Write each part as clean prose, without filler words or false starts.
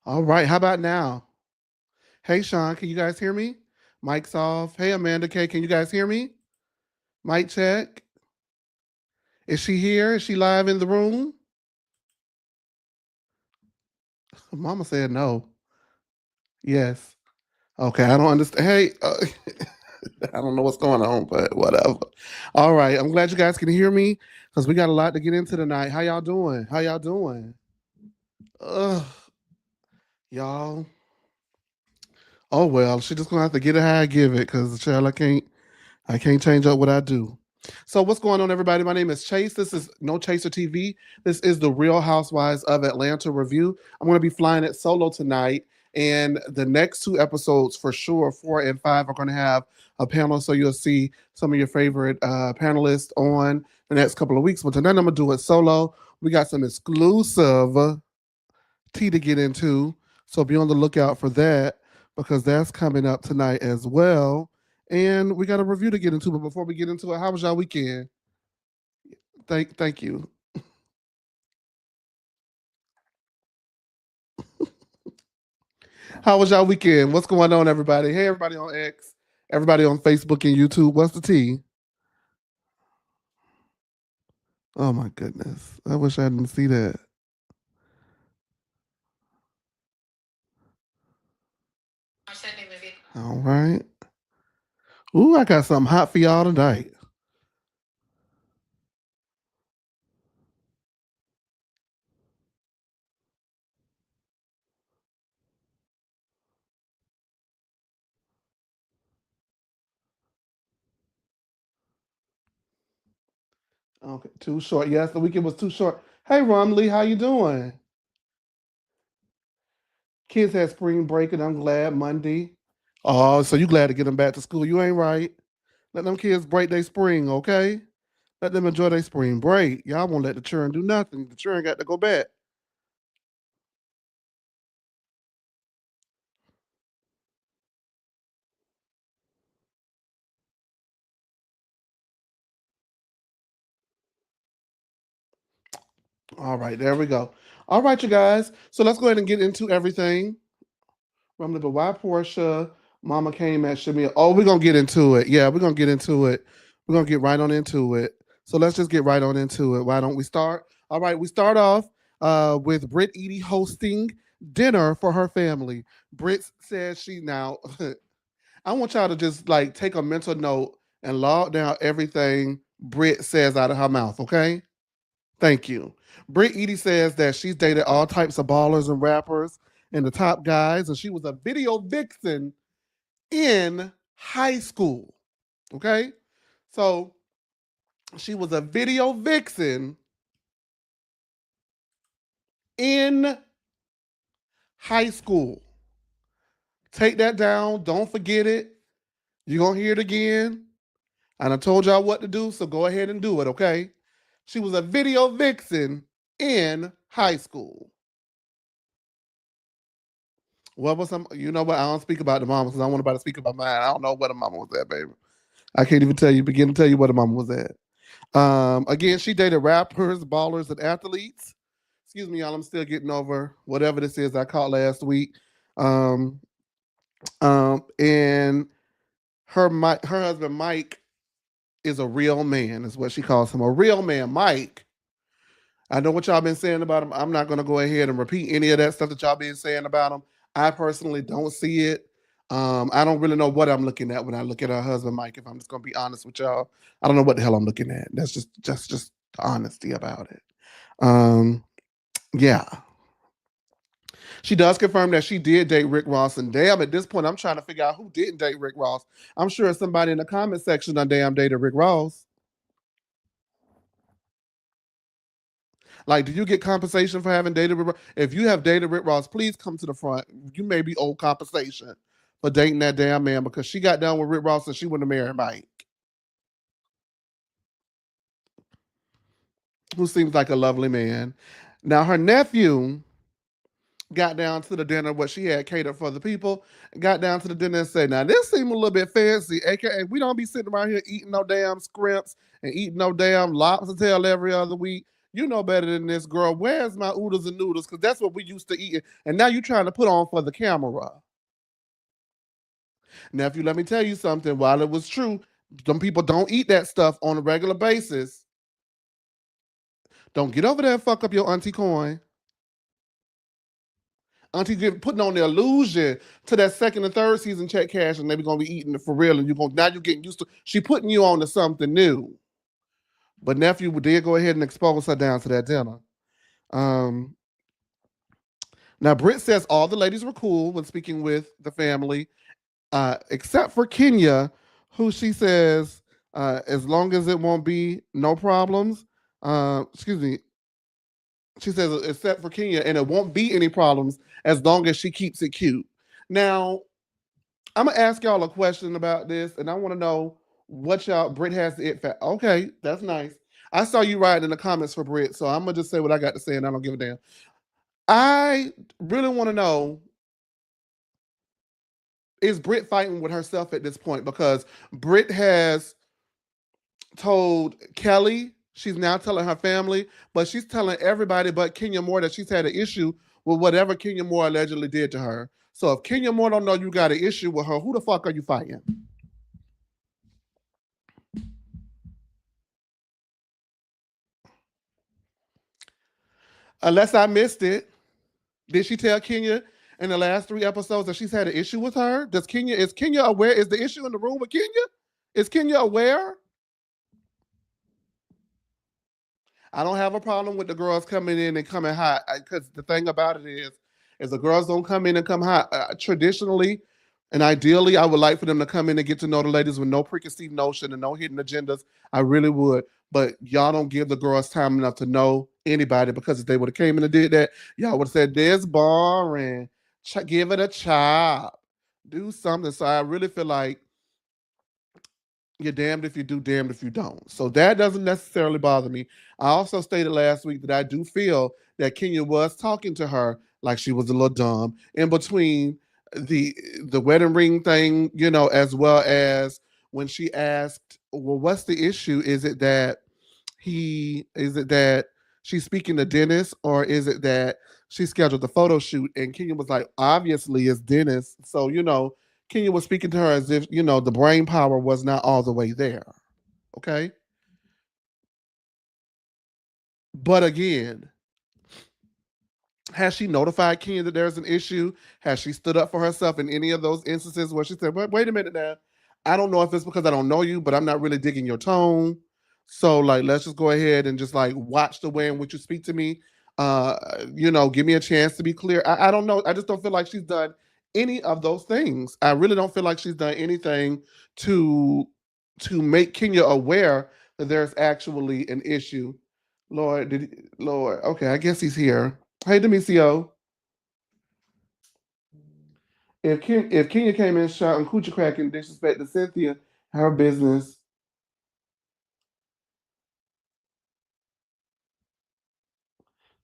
All right, how about now? Hey, Sean, can you guys hear me? Mic's off. Hey, Amanda K, can you guys hear me? Mic check. Is she here? Is she live in the room? Mama said no. Yes. Okay, I don't understand. Hey, I don't know what's going on, but whatever. All right, I'm glad you guys can hear me because we got a lot to get into tonight. How y'all doing? How y'all doing? Ugh, y'all. Oh well, she just gonna have to get it how I give it because child, I can't change up what I do. So what's going on, everybody? My name is Chase. This is No Chaser TV. This is the Real Housewives of Atlanta review. I'm going to be flying it solo tonight, and the next two episodes for sure, 4 and 5, are going to have a panel. So you'll see some of your favorite panelists on the next couple of weeks. But tonight I'm gonna do it solo. We got some exclusive tea to get into, so be on the lookout for that because that's coming up tonight as well. And we got a review to get into, but before we get into it, how was y'all weekend? Thank you. How was y'all weekend? What's going on, everybody? Hey, everybody on X, everybody on Facebook and YouTube. What's the tea? Oh my goodness! I wish I didn't see that. All right. Ooh, I got something hot for y'all tonight. Okay, too short. Yes, the weekend was too short. Hey, Romley, how you doing? Kids had spring break, and I'm glad Monday. Oh, so you glad to get them back to school? You ain't right. Let them kids break their spring, okay? Let them enjoy their spring break. Y'all won't let the children do nothing. The children got to go back. All right, there we go. All right, you guys. So let's go ahead and get into everything. Remember, but why Porsha? Mama came at Shamia. Oh, we're gonna get into it. Yeah, we're gonna get into it. We're gonna get right on into it. So let's just get right on into it. Why don't we start? All right, we start off with Britt Edie hosting dinner for her family. Britt says she now. I want y'all to just like take a mental note and log down everything Britt says out of her mouth. Okay, thank you. Britt Edie says that she's dated all types of ballers and rappers and the top guys, and she was a video vixen in high school. Okay, so she was a video vixen in high school. Take that down. Don't forget it. You're going to hear it again. And I told y'all what to do, so go ahead and do it, okay? She was a video vixen in high school. What was some? You know what? I don't speak about the mama because I want about to speak about mine. I don't know what the mama was at, baby. I can't even tell you, begin to tell you what the mama was at. Again, she dated rappers, ballers, and athletes. Excuse me, y'all. I'm still getting over whatever this is I caught last week. Um, and her husband Mike is a real man, is what she calls him. A real man, Mike. I know what y'all been saying about him. I'm not gonna go ahead and repeat any of that stuff that y'all been saying about him. I personally don't see it. I don't really know what I'm looking at when I look at her husband, Mike. If I'm just gonna be honest with y'all, I don't know what the hell I'm looking at. That's just the honesty about it. Um, yeah. She does confirm that she did date Rick Ross, and damn, at this point, I'm trying to figure out who didn't date Rick Ross. I'm sure somebody in the comment section on damn dated Rick Ross. Like, do you get compensation for having dated Rick Ross? If you have dated Rick Ross, please come to the front. You may be owed compensation for dating that damn man because she got down with Rick Ross and she wouldn't have married Mike, who seems like a lovely man. Now, her nephew got down to the dinner, what she had catered for the people, got down to the dinner and said, now this seemed a little bit fancy, aka we don't be sitting around here eating no damn scrimps and eating no damn lobster tail every other week. You know better than this, girl. Where's my oodles and noodles? Because that's what we used to eat. And now you're trying to put on for the camera. Now, if you let me tell you something, while it was true, some people don't eat that stuff on a regular basis. Don't get over there and fuck up your auntie coin. Auntie putting on the illusion to that second and third season check cash, and they be gonna be eating it for real, and now you're getting used to. She putting you on to something new. But nephew did go ahead and expose her down to that dinner. Um, Now Britt says all the ladies were cool when speaking with the family, except for Kenya, who she says as long as it won't be no problems. Excuse me, she says except for Kenya, and it won't be any problems as long as she keeps it cute. Now, I'm gonna ask y'all a question about this, and I want to know what y'all Brit has the it fact. Okay, that's nice. I saw you writing in the comments for Brit, so I'm gonna just say what I got to say, and I don't give a damn. I really want to know, is Brit fighting with herself at this point? Because Brit has told Kelly, she's now telling her family, but she's telling everybody but Kenya Moore that she's had an issue with whatever Kenya Moore allegedly did to her. So if Kenya Moore don't know you got an issue with her, who the fuck are you fighting? Unless I missed it, did she tell Kenya in the last 3 episodes that she's had an issue with her? Is Kenya aware? Is the issue in the room with Kenya? Is Kenya aware? I don't have a problem with the girls coming in and coming hot, because the thing about it is the girls don't come in and come hot. Traditionally and ideally, I would like for them to come in and get to know the ladies with no preconceived notion and no hidden agendas. I really would, but y'all don't give the girls time enough to know anybody, because if they would have came in and did that, y'all would have said, "This boring. Give it a chop, do something." So I really feel like you're damned if you do, damned if you don't. So that doesn't necessarily bother me. I also stated last week that I do feel that Kenya was talking to her like she was a little dumb in between the wedding ring thing, as well as when she asked, "Well, what's the issue? Is it that she's speaking to Dennis, or is it that she scheduled the photo shoot?" And Kenya was like, "Obviously, it's Dennis." So Kenya was speaking to her as if, the brain power was not all the way there. Okay. But again, has she notified Kenya that there's an issue? Has she stood up for herself in any of those instances where she said, wait a minute now. I don't know if it's because I don't know you, but I'm not really digging your tone. So like, let's just go ahead and just like watch the way in which you speak to me. Give me a chance to be clear. I don't know. I just don't feel like she's done any of those things. I really don't feel like she's done anything to make Kenya aware that there's actually an issue. Lord, okay, I guess he's here. Hey, Demisio. If Kenya came in shouting coochie crack and disrespect to Cynthia, her business.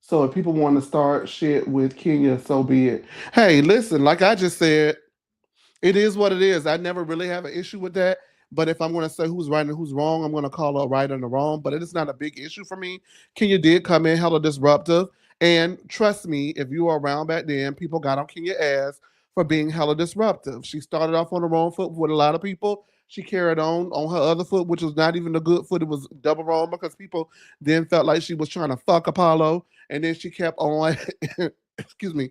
So if people want to start shit with Kenya, so be it. Hey, listen, like I just said, it is what it is. I never really have an issue with that. But if I'm going to say who's right and who's wrong, I'm going to call a right and a wrong. But it is not a big issue for me. Kenya did come in hella disruptive. And trust me, if you were around back then, people got on Kenya's ass for being hella disruptive. She started off on the wrong foot with a lot of people. She carried on her other foot, which was not even a good foot. It was double wrong, because people then felt like she was trying to fuck Apollo. And then she kept on, excuse me,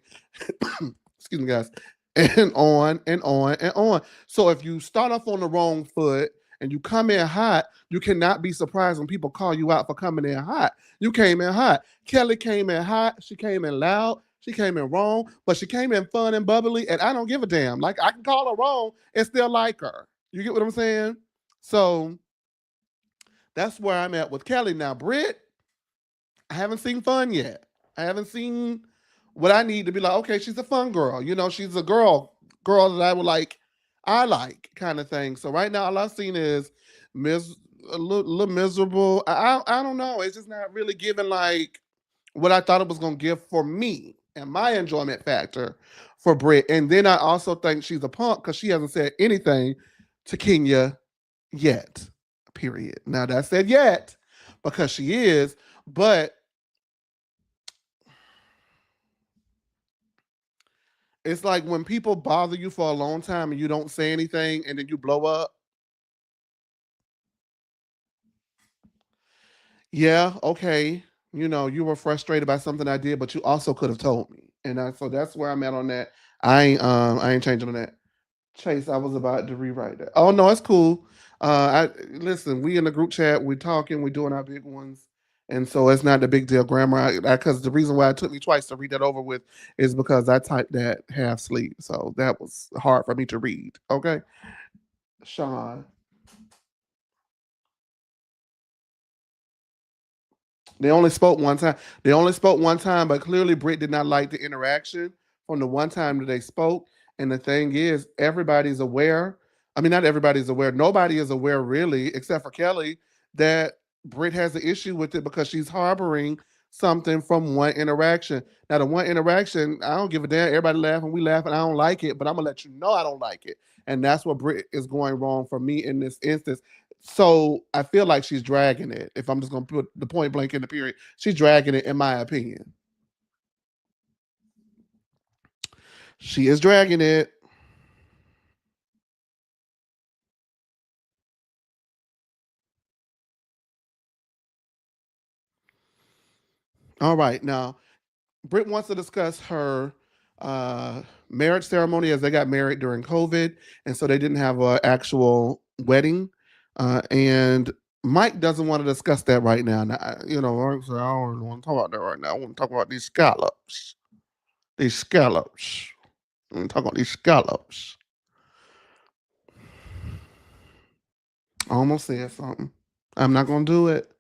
excuse me, guys, and on and on and on. So if you start off on the wrong foot and you come in hot, you cannot be surprised when people call you out for coming in hot. You came in hot. Kelly came in hot. She came in loud. She came in wrong, but she came in fun and bubbly, and I don't give a damn. Like, I can call her wrong and still like her. You get what I'm saying? So that's where I'm at with Kelly. Now, Britt, I haven't seen fun yet. I haven't seen what I need to be like, okay, she's a fun girl. She's a girl that I like kind of thing. So right now, all I've seen is a little miserable. I don't know. It's just not really giving like what I thought it was going to give for me and my enjoyment factor for Britt. And then I also think she's a punk because she hasn't said anything to Kenya yet. Period. Now that said yet, because she is, but It's like when people bother you for a long time and you don't say anything and then you blow up. Yeah, okay. You were frustrated by something I did, but you also could have told me. So that's where I'm at on that. I ain't changing on that. Chase, I was about to rewrite that. Oh no, it's cool. I listen. We in the group chat. We talking. We doing our big ones, and so it's not the big deal. Grammar, because the reason why it took me twice to read that over with is because I typed that half sleep, so that was hard for me to read. Okay, Sean. They only spoke one time. They only spoke one time, but clearly Britt did not like the interaction from the one time that they spoke. And the thing is, everybody's aware. I mean, not everybody's aware. Nobody is aware really, except for Kelly, that Britt has an issue with it because she's harboring something from one interaction. Now, the one interaction, I don't give a damn. Everybody laughing, we laughing. I don't like it, but I'm gonna let you know I don't like it. And that's what Britt is going wrong for me in this instance. So I feel like she's dragging it. If I'm just gonna put the point blank in the period, she's dragging it, in my opinion. She is dragging it. All right, now Britt wants to discuss her uh, marriage ceremony as they got married during COVID, and so they didn't have an actual wedding. And Mike doesn't want to discuss that right now. Now, I don't want to talk about that right now. I want to talk about these scallops. These scallops. I want to talk about these scallops. I almost said something. I'm not gonna do it.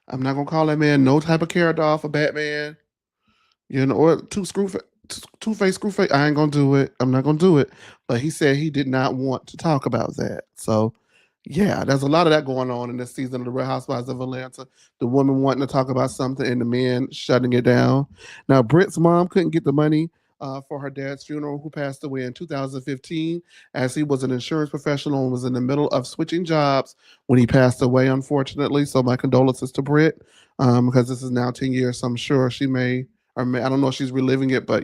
I'm not gonna call that man no type of character off of Batman. Or two face screw face. I ain't gonna do it. I'm not gonna do it. But he said he did not want to talk about that. So yeah, there's a lot of that going on in this season of the Real Housewives of Atlanta. The woman wanting to talk about something and the men shutting it down. Now, Britt's mom couldn't get the money for her dad's funeral, who passed away in 2015, as he was an insurance professional and was in the middle of switching jobs when he passed away, unfortunately. So my condolences to Britt, because this is now 10 years. So I'm sure she may, or may, I don't know if she's reliving it, but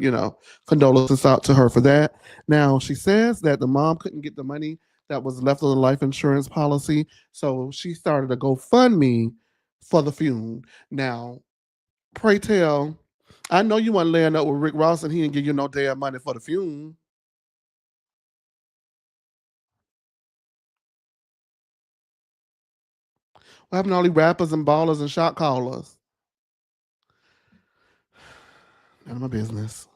condolences out to her for that. Now, she says that the mom couldn't get the money that was left on the life insurance policy. So she started a GoFundMe for the funeral. Now, pray tell, I know you want to laying up with Rick Ross and he didn't give you no damn money for the funeral. What happened to all these rappers and ballers and shot callers? None of my business.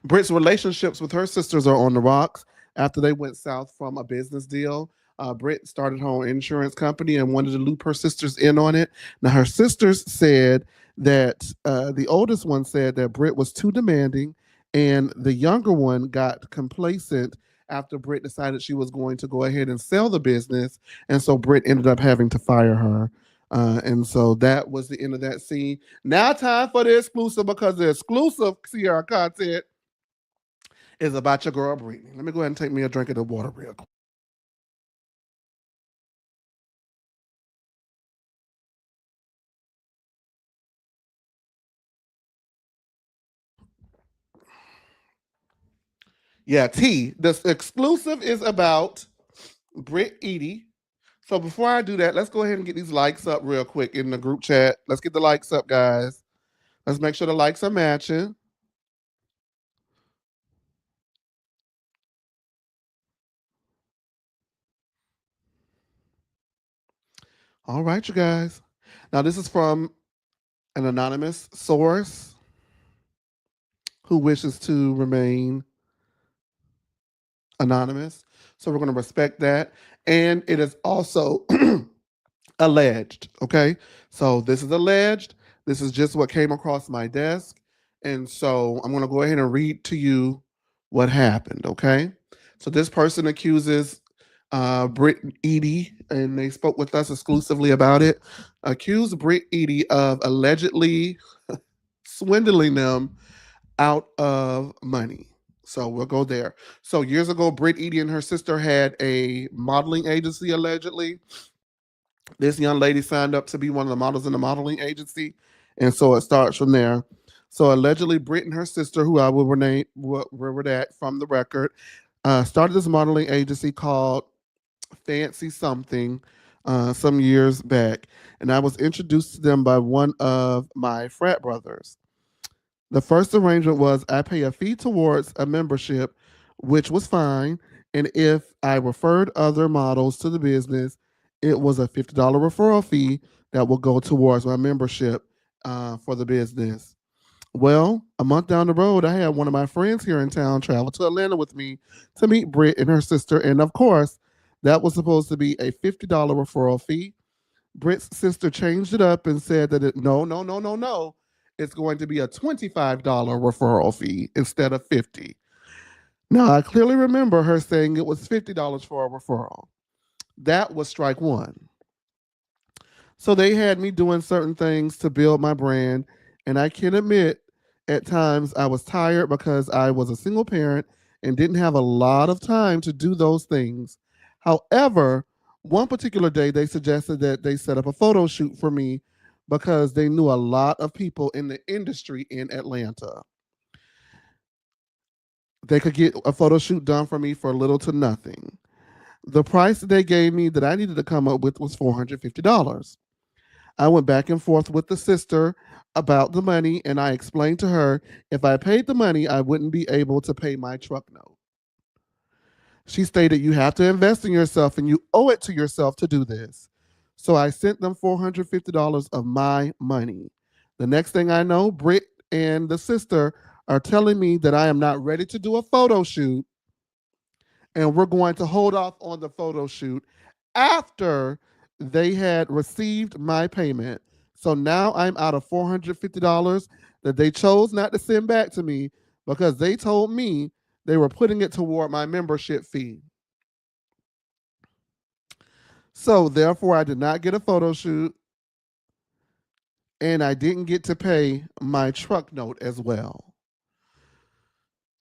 Britt's relationships with her sisters are on the rocks after they went south from a business deal. Britt started her own insurance company and wanted to loop her sisters in on it. Now, her sisters said that the oldest one said that Britt was too demanding, and the younger one got complacent after Britt decided she was going to go ahead and sell the business. And so Britt ended up having to fire her. And so that was the end of that scene. Now, time for the exclusive, because the exclusive Sierra content is about your girl Britney. Let me go ahead and take me a drink of the water real quick. Yeah, T. This exclusive is about Brit Edie. So before I do that, let's go ahead and get these likes up real quick in the group chat. Let's get the likes up, guys. Let's make sure the likes are matching. All right, you guys. Now, this is from an anonymous source who wishes to remain anonymous. So we're going to respect that. And it is also alleged. Okay. So this is alleged. This is just what came across my desk. And so I'm going to go ahead and read to you what happened. Okay. So this person accuses Britt Edie, and they spoke with us exclusively about it, accused Britt Edie of allegedly swindling them out of money. So we'll go there. So years ago, Britt Edie and her sister had a modeling agency allegedly. This young lady signed up to be one of the models in the modeling agency. And so it starts from there. So allegedly, Britt and her sister, who I will rename that from the record, started this modeling agency called Fancy Something some years back, and I was introduced to them by one of my frat brothers. The first arrangement was I pay a fee towards a membership, which was fine. And if I referred other models to the business, it was a $50 referral fee that will go towards my membership for the business. Well, a month down the road, I had one of my friends here in town travel to Atlanta with me to meet Britt and her sister. And of course, that was supposed to be a $50 referral fee. Britt's sister changed it up and said that no, no, no, no, no. It's going to be a $25 referral fee instead of 50. Now, I clearly remember her saying it was $50 for a referral. That was strike one. So they had me doing certain things to build my brand. And I can admit, at times I was tired because I was a single parent and didn't have a lot of time to do those things. However, one particular day they suggested that they set up a photo shoot for me because they knew a lot of people in the industry in Atlanta. They could get a photo shoot done for me for little to nothing. The price that they gave me that I needed to come up with was $450. I went back and forth with the sister about the money, and I explained to her if I paid the money, I wouldn't be able to pay my truck note. She stated, "You have to invest in yourself and you owe it to yourself to do this." So I sent them $450 of my money. The next thing I know, Britt and the sister are telling me that I am not ready to do a photo shoot and we're going to hold off on the photo shoot after they had received my payment. So now I'm out of $450 that they chose not to send back to me because they told me they were putting it toward my membership fee. So therefore, I did not get a photo shoot and I didn't get to pay my truck note as well.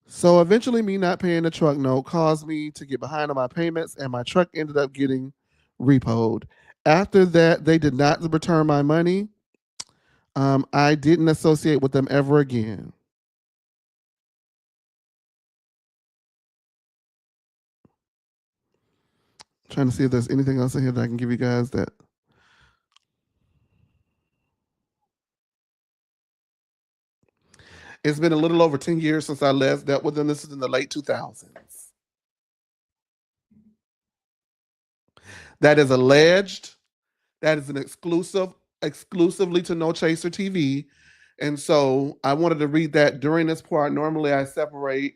So eventually, me not paying the truck note caused me to get behind on my payments, and my truck ended up getting repoed. After that, they did not return my money. I didn't associate with them ever again. Trying to see if there's anything else in here that I can give you guys that. It's been a little over 10 years since I last dealt with them. This is in the late 2000s. That is alleged. That is an exclusively to No Chaser TV. And so I wanted to read that during this part. Normally I separate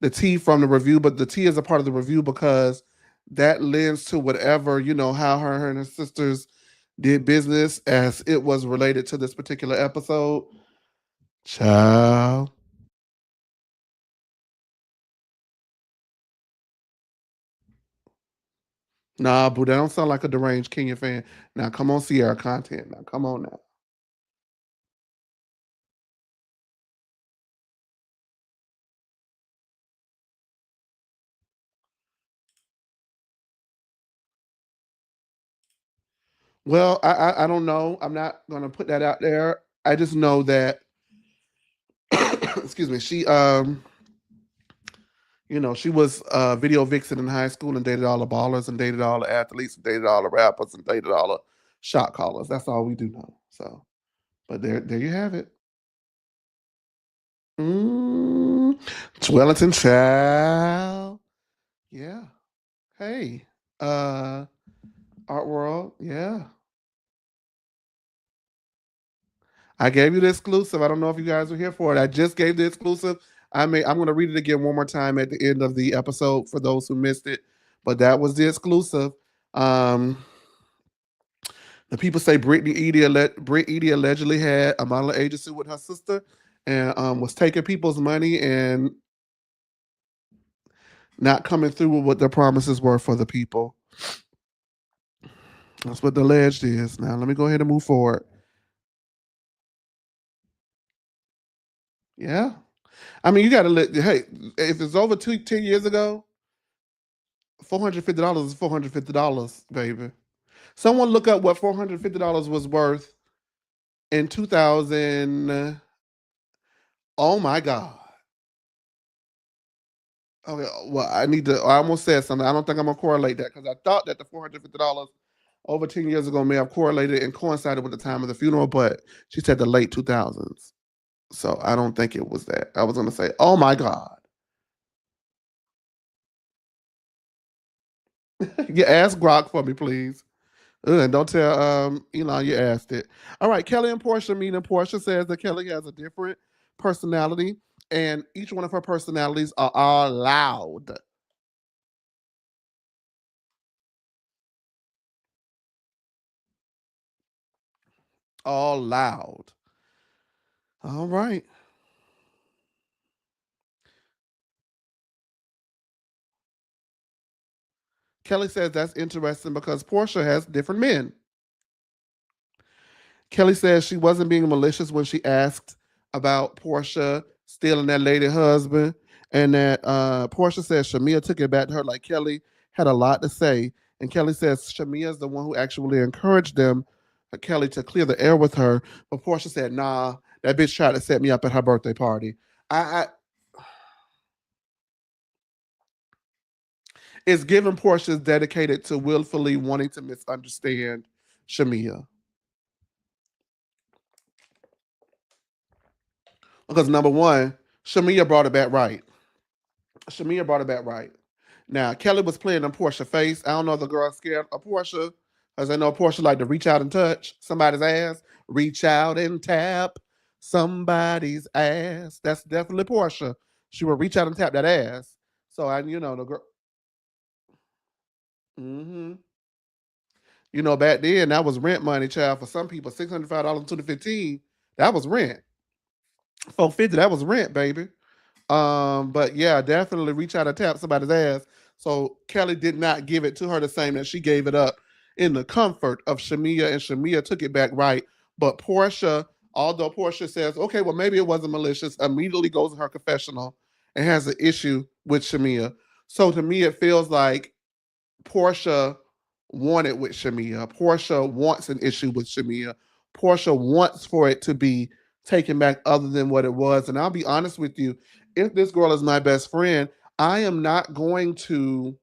the tea from the review, but the tea is a part of the review because that lends to whatever, how her and her sisters did business as it was related to this particular episode. Child. Nah, boo, that don't sound like a deranged Kenya fan. Now come on, Sierra content. Now come on now. Well, I don't know. I'm not gonna put that out there. I just know that excuse me, she was video vixen in high school and dated all the ballers and dated all the athletes and dated all the rappers and dated all the shot callers. That's all we do know. So, but there you have it. Mm, Wellington Child. Yeah. Hey. Uh Art World. Yeah. I gave you the exclusive. I don't know if you guys were here for it. I just gave the exclusive. I'm gonna read it again one more time at the end of the episode for those who missed it. But that was the exclusive. Um the people say Britt Edie allegedly had a modeling agency with her sister and was taking people's money and not coming through with what their promises were for the people. That's what the alleged is. Now let me go ahead and move forward. Yeah. I mean, you got to let. Hey, if it's over 10 years ago, $450 is $450, baby. Someone look up what $450 was worth in 2000. Oh my God. Okay, well, I almost said something. I don't think I'm gonna correlate that because I thought that the $450 over 10 years ago may have correlated and coincided with the time of the funeral, but she said the late 2000s. So I don't think it was that. I was gonna say, oh my God. You ask Grok for me, please. And don't tell Elon you asked it. All right, Kelly and Porsha meet, and Porsha says that Kelly has a different personality, and each one of her personalities are all loud. All loud. All right. Kelly says that's interesting because Porsha has different men. Kelly says she wasn't being malicious when she asked about Porsha stealing that lady husband, and that Porsha says Shamia took it back to her like Kelly had a lot to say, and Kelly says Shamia is the one who actually encouraged them, Kelly, to clear the air with her, but Porsha said, "Nah, that bitch tried to set me up at her birthday party." I it's given Porsha's dedicated to willfully wanting to misunderstand Shamia. Because number one, Shamia brought it back right. Shamia brought it back right. Now, Kelly was playing in Portia face. I don't know if the girl's scared of Portia, because I know Portia like to reach out and touch somebody's ass. Reach out and tap somebody's ass. That's definitely Portia. She will reach out and tap that ass. So I, the girl. Hmm. Back then that was rent money, child. For some people, $605 to the 15. That was rent. 450. That was rent, baby. But yeah, definitely reach out and tap somebody's ass. So Kelly did not give it to her the same that she gave it up in the comfort of Shamia, and Shamia took it back right. But Portia, although Portia says, okay, well, maybe it wasn't malicious, immediately goes in her confessional and has an issue with Shamia. So to me, it feels like Portia wanted with Shamia. Portia wants an issue with Shamia. Portia wants for it to be taken back other than what it was. And I'll be honest with you, if this girl is my best friend, I am not going to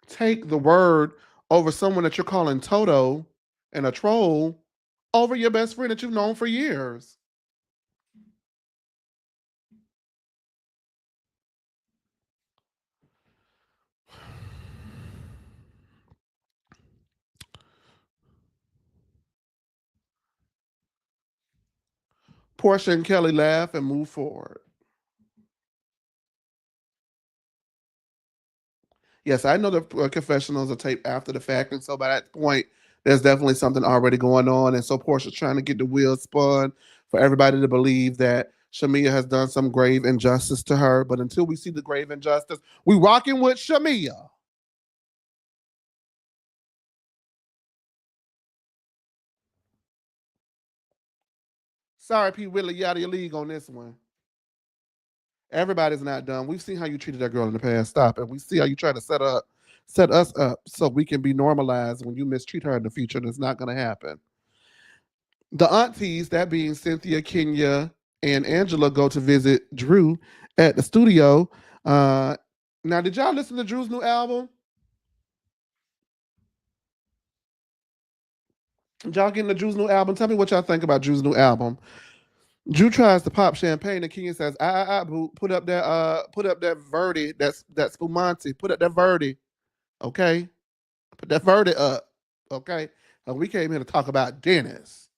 take the word over someone that you're calling Toto and a troll over your best friend that you've known for years. Portia and Kelly laugh and move forward. Yes, I know the confessionals are taped after the fact, and so by that point, there's definitely something already going on, and so Portia's trying to get the wheel spun for everybody to believe that Shamia has done some grave injustice to her. But until we see the grave injustice, we rocking with Shamia. Sorry, P. Willie, you out of your league on this one. Everybody's not done. We've seen how you treated that girl in the past. Stop it. We see how you try to set us up so we can be normalized when you mistreat her in the future, and it's not going to happen. The aunties, that being Cynthia, Kenya, and Angela, go to visit Drew at the studio. Uh, Now, did y'all listen to Drew's new album? Did y'all get into Drew's new album? Tell me what y'all think about Drew's new album. Drew tries to pop champagne, and Kenya says, boo, put up that Verdi, that Spumante, put up that Verdi, okay? Put that Verdi up, okay? We came here to talk about Dennis.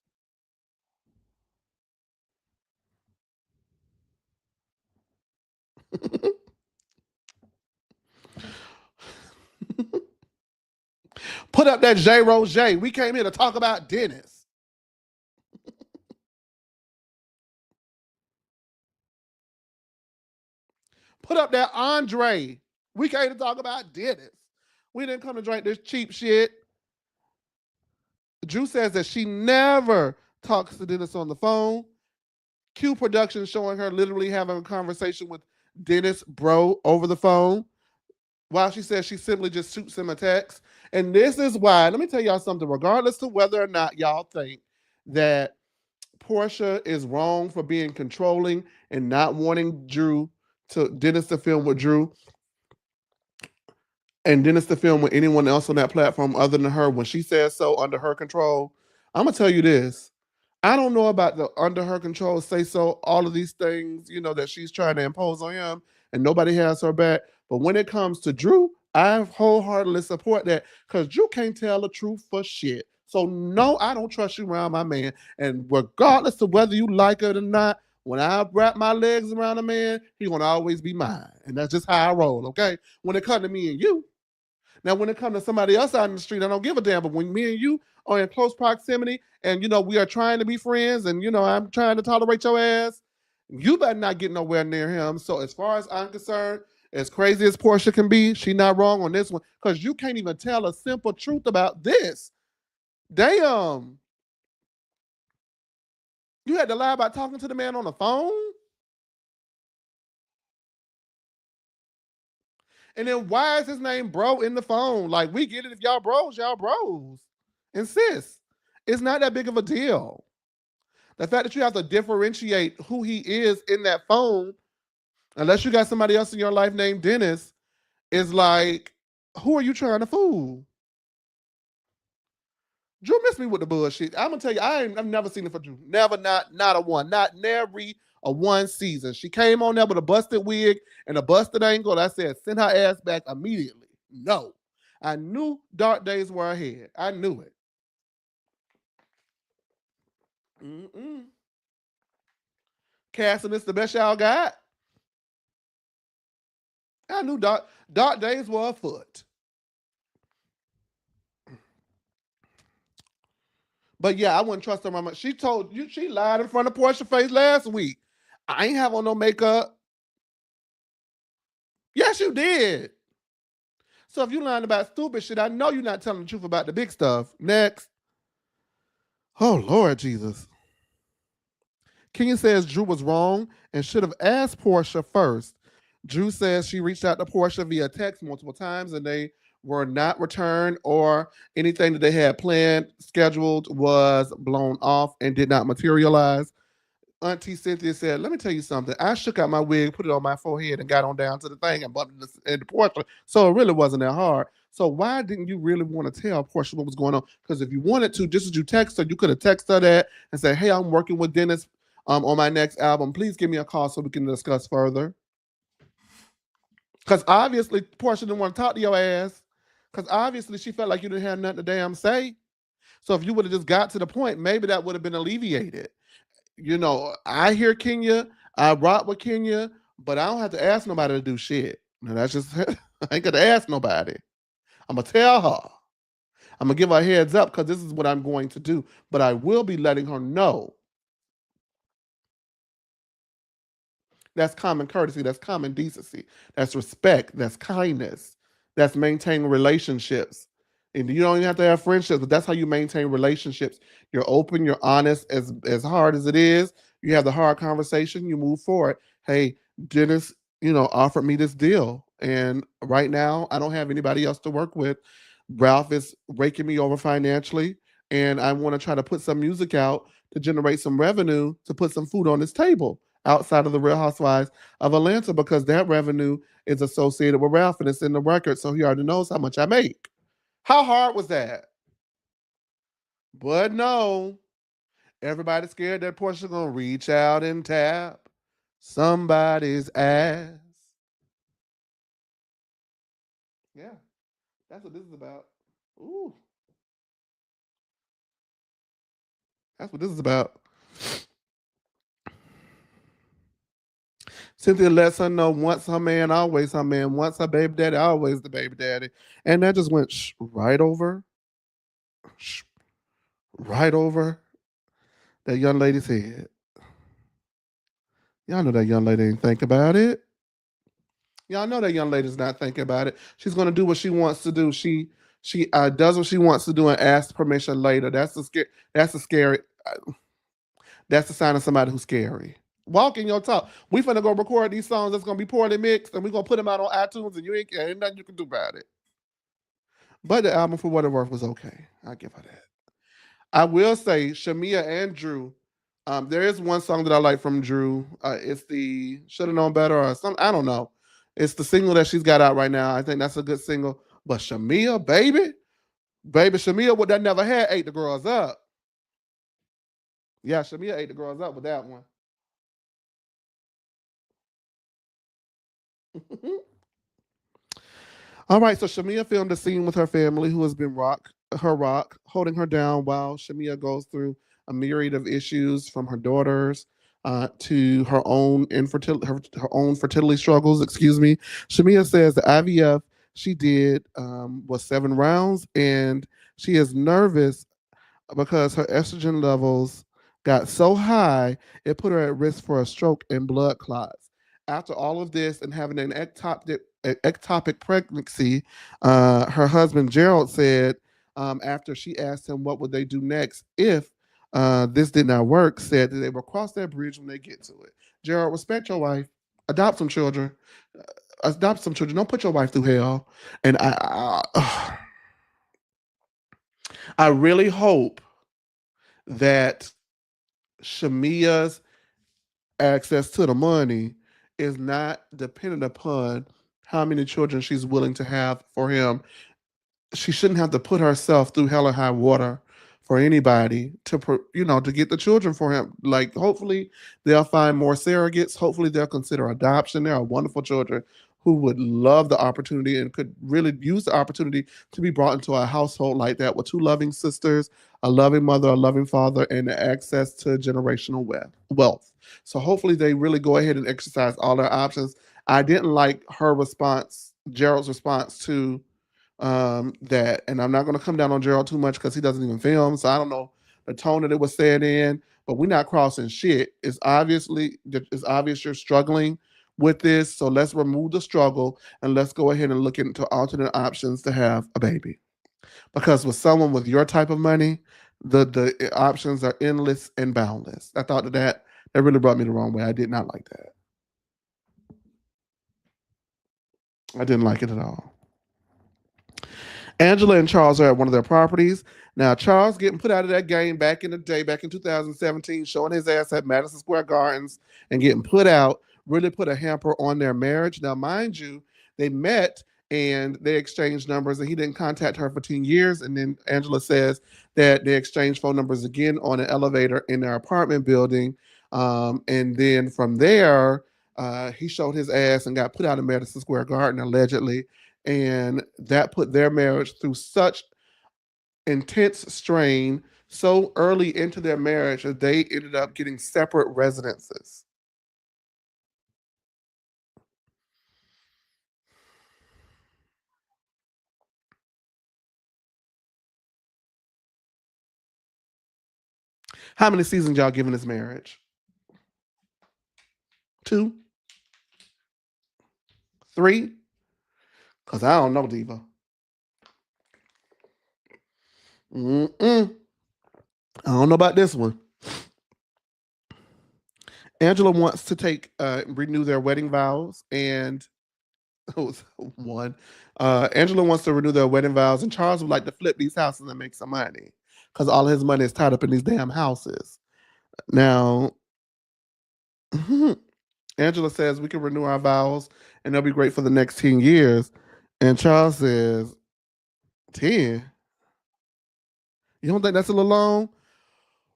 Put up that J. Rose. We came here to talk about Dennis. Put up that Andre. We came to talk about Dennis. We didn't come to drink this cheap shit. Drew says that she never talks to Dennis on the phone. Q production showing her literally having a conversation with Dennis bro over the phone. While she says she simply just shoots him a text. And this is why, let me tell y'all something, regardless of whether or not y'all think that Porsha is wrong for being controlling and not wanting Dennis to film with Drew and Dennis to film with anyone else on that platform other than her when she says so under her control. I'm gonna tell you this. I don't know about the under her control, say so, all of these things, that she's trying to impose on him and nobody has her back. But when it comes to Drew, I wholeheartedly support that because Drew can't tell the truth for shit. So no, I don't trust you around my man. And regardless of whether you like it or not, when I wrap my legs around a man, he gonna always be mine. And that's just how I roll, okay? When it comes to me and you, now, when it comes to somebody else out in the street, I don't give a damn. But when me and you are in close proximity and, we are trying to be friends and, I'm trying to tolerate your ass, you better not get nowhere near him. So as far as I'm concerned, as crazy as Porsha can be, she not wrong on this one because you can't even tell a simple truth about this. Damn. You had to lie about talking to the man on the phone? And then why is his name bro in the phone? Like, we get it. If y'all bros, y'all bros. Insist. It's not that big of a deal. The fact that you have to differentiate who he is in that phone, unless you got somebody else in your life named Dennis, is like, who are you trying to fool? Drew missed me with the bullshit. I'm gonna tell you, I've never seen it for Drew. Never, not a one, not nary a one season. She came on there with a busted wig and a busted ankle. I said, send her ass back immediately. No, I knew dark days were ahead. I knew it. Mm-mm. Casting this the best y'all got. I knew dark days were afoot. But yeah, I wouldn't trust her mama. She told you she lied in front of Porsha face last week. I ain't have on no makeup. Yes, you did. So if you lying about stupid shit, I know you're not telling the truth about the big stuff. Next. Oh Lord Jesus. Kenya says Drew was wrong and should have asked Porsha first. Drew says she reached out to Porsha via text multiple times and they were not returned or anything that they had planned, scheduled was blown off and did not materialize. Auntie Cynthia said, let me tell you something. I shook out my wig, put it on my forehead, and got on down to the thing and bumped into Porsha. So it really wasn't that hard. So why didn't you really want to tell Porsha what was going on? Because if you wanted to, just as you text her, you could have texted her that and said, hey, I'm working with Dennis on my next album. Please give me a call so we can discuss further. Because obviously Porsha didn't want to talk to your ass. Because obviously she felt like you didn't have nothing to damn say. So if you would have just got to the point, maybe that would have been alleviated. I hear Kenya, I rock with Kenya, but I don't have to ask nobody to do shit. And that's just, I ain't gonna ask nobody. I'm gonna tell her. I'm gonna give her a heads up because this is what I'm going to do. But I will be letting her know. That's common courtesy. That's common decency. That's respect. That's kindness. That's maintaining relationships. And you don't even have to have friendships, but that's how you maintain relationships. You're open, you're honest, as hard as it is. You have the hard conversation, you move forward. Hey, Dennis, offered me this deal. And right now, I don't have anybody else to work with. Ralph is raking me over financially, and I want to try to put some music out to generate some revenue to put some food on this table outside of the Real Housewives of Atlanta because that revenue is associated with Ralph and it's in the record. So he already knows how much I make. How hard was that? But no, everybody's scared that Porsha's gonna reach out and tap somebody's ass. Yeah, that's what this is about. Ooh, that's what this is about. Cynthia lets her know once her man, always her man. Once her baby daddy, always the baby daddy. And that just went right over, right over that young lady's head. Y'all know that young lady ain't think about it. Y'all know that young lady's not thinking about it. She's gonna do what she wants to do. She does what she wants to do and asks permission later. That's the scary. That's the scary. That's the sign of somebody who's scary. Walk in your talk. We finna go record these songs that's gonna be poorly mixed, and we gonna put them out on iTunes, and ain't nothing you can do about it. But the album, for what it worth, was okay. I give her that. I will say, Shamia and Drew There is one song that I like from Drew. It's the "Should Have Known Better" or something. I don't know. It's the single that she's got out right now. I think that's a good single. But Shamia, baby Shamia, what that never had ate the girls up. Yeah, Shamia ate the girls up with that one. All right, so Shamia filmed a scene with her family, who has been rock, holding her down while Shamia goes through a myriad of issues, from her daughters to her own fertility struggles. Excuse me. Shamia says the IVF she did was 7 rounds, and she is nervous because her estrogen levels got so high, it put her at risk for a stroke and blood clots. After all of this and having an ectopic pregnancy, her husband Gerald said, after she asked him what would they do next if this did not work, said that they will cross that bridge when they get to it. Gerald, respect your wife, adopt some children, adopt some children. Don't put your wife through hell. And I really hope that Shamia's access to the money is not dependent upon how many children she's willing to have for him. She shouldn't have to put herself through hell or high water for anybody to get the children for him. Like, hopefully they'll find more surrogates. Hopefully they'll consider adoption. There are wonderful children who would love the opportunity and could really use the opportunity to be brought into a household like that with two loving sisters, a loving mother, a loving father, and access to generational wealth. So hopefully they really go ahead and exercise all their options. I didn't like her response, Gerald's response to that. And I'm not going to come down on Gerald too much because he doesn't even film. So I don't know the tone that it was said in, but we're not crossing shit. It's obvious you're struggling with this. So let's remove the struggle and let's go ahead and look into alternate options to have a baby. Because with someone with your type of money, the options are endless and boundless. I thought that really brought me the wrong way. I did not like that. I didn't like it at all. Angela and Charles are at one of their properties. Now, Charles getting put out of that game back in the day, back in 2017, showing his ass at Madison Square Gardens and getting put out, really put a hamper on their marriage. Now, mind you, they met and they exchanged numbers, and he didn't contact her for 10 years. And then Angela says that they exchanged phone numbers again on an elevator in their apartment building. And then from there, he showed his ass and got put out of Madison Square Garden, allegedly, and that put their marriage through such intense strain so early into their marriage that they ended up getting separate residences. How many seasons y'all giving this marriage? 2, 3? Because I don't know, Diva. Mm-mm. I don't know about this one. Angela wants to renew their wedding vows, and one. Angela wants to renew their wedding vows, and Charles would like to flip these houses and make some money because all his money is tied up in these damn houses. Now, Angela says we can renew our vows and they'll be great for the next 10 years. And Charles says, 10? You don't think that's a little long?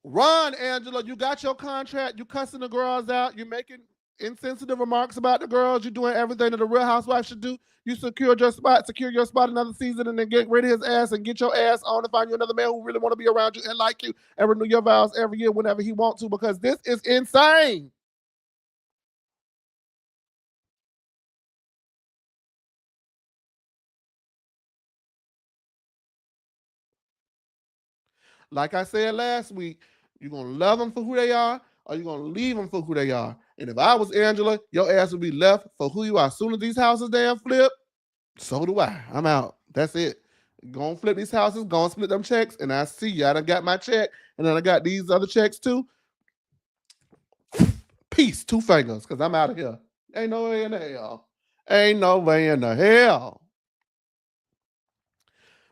Run, Angela. You got your contract. You cussing the girls out. You're making insensitive remarks about the girls. You're doing everything that a real housewife should do. You secure your spot another season, and then get rid of his ass and get your ass on and find you another man who really want to be around you and like you and renew your vows every year whenever he wants to, because this is insane. Like I said last week, you're gonna love them for who they are, or you're gonna leave them for who they are. And if I was Angela, your ass would be left for who you are. As soon as these houses damn flip, so do I. I'm out. That's it. Go and flip these houses, go and split them checks, and I see you. I done got my check, and then I got these other checks too. Peace, 2 fingers, because I'm out of here. Ain't no way in the hell. Ain't no way in the hell.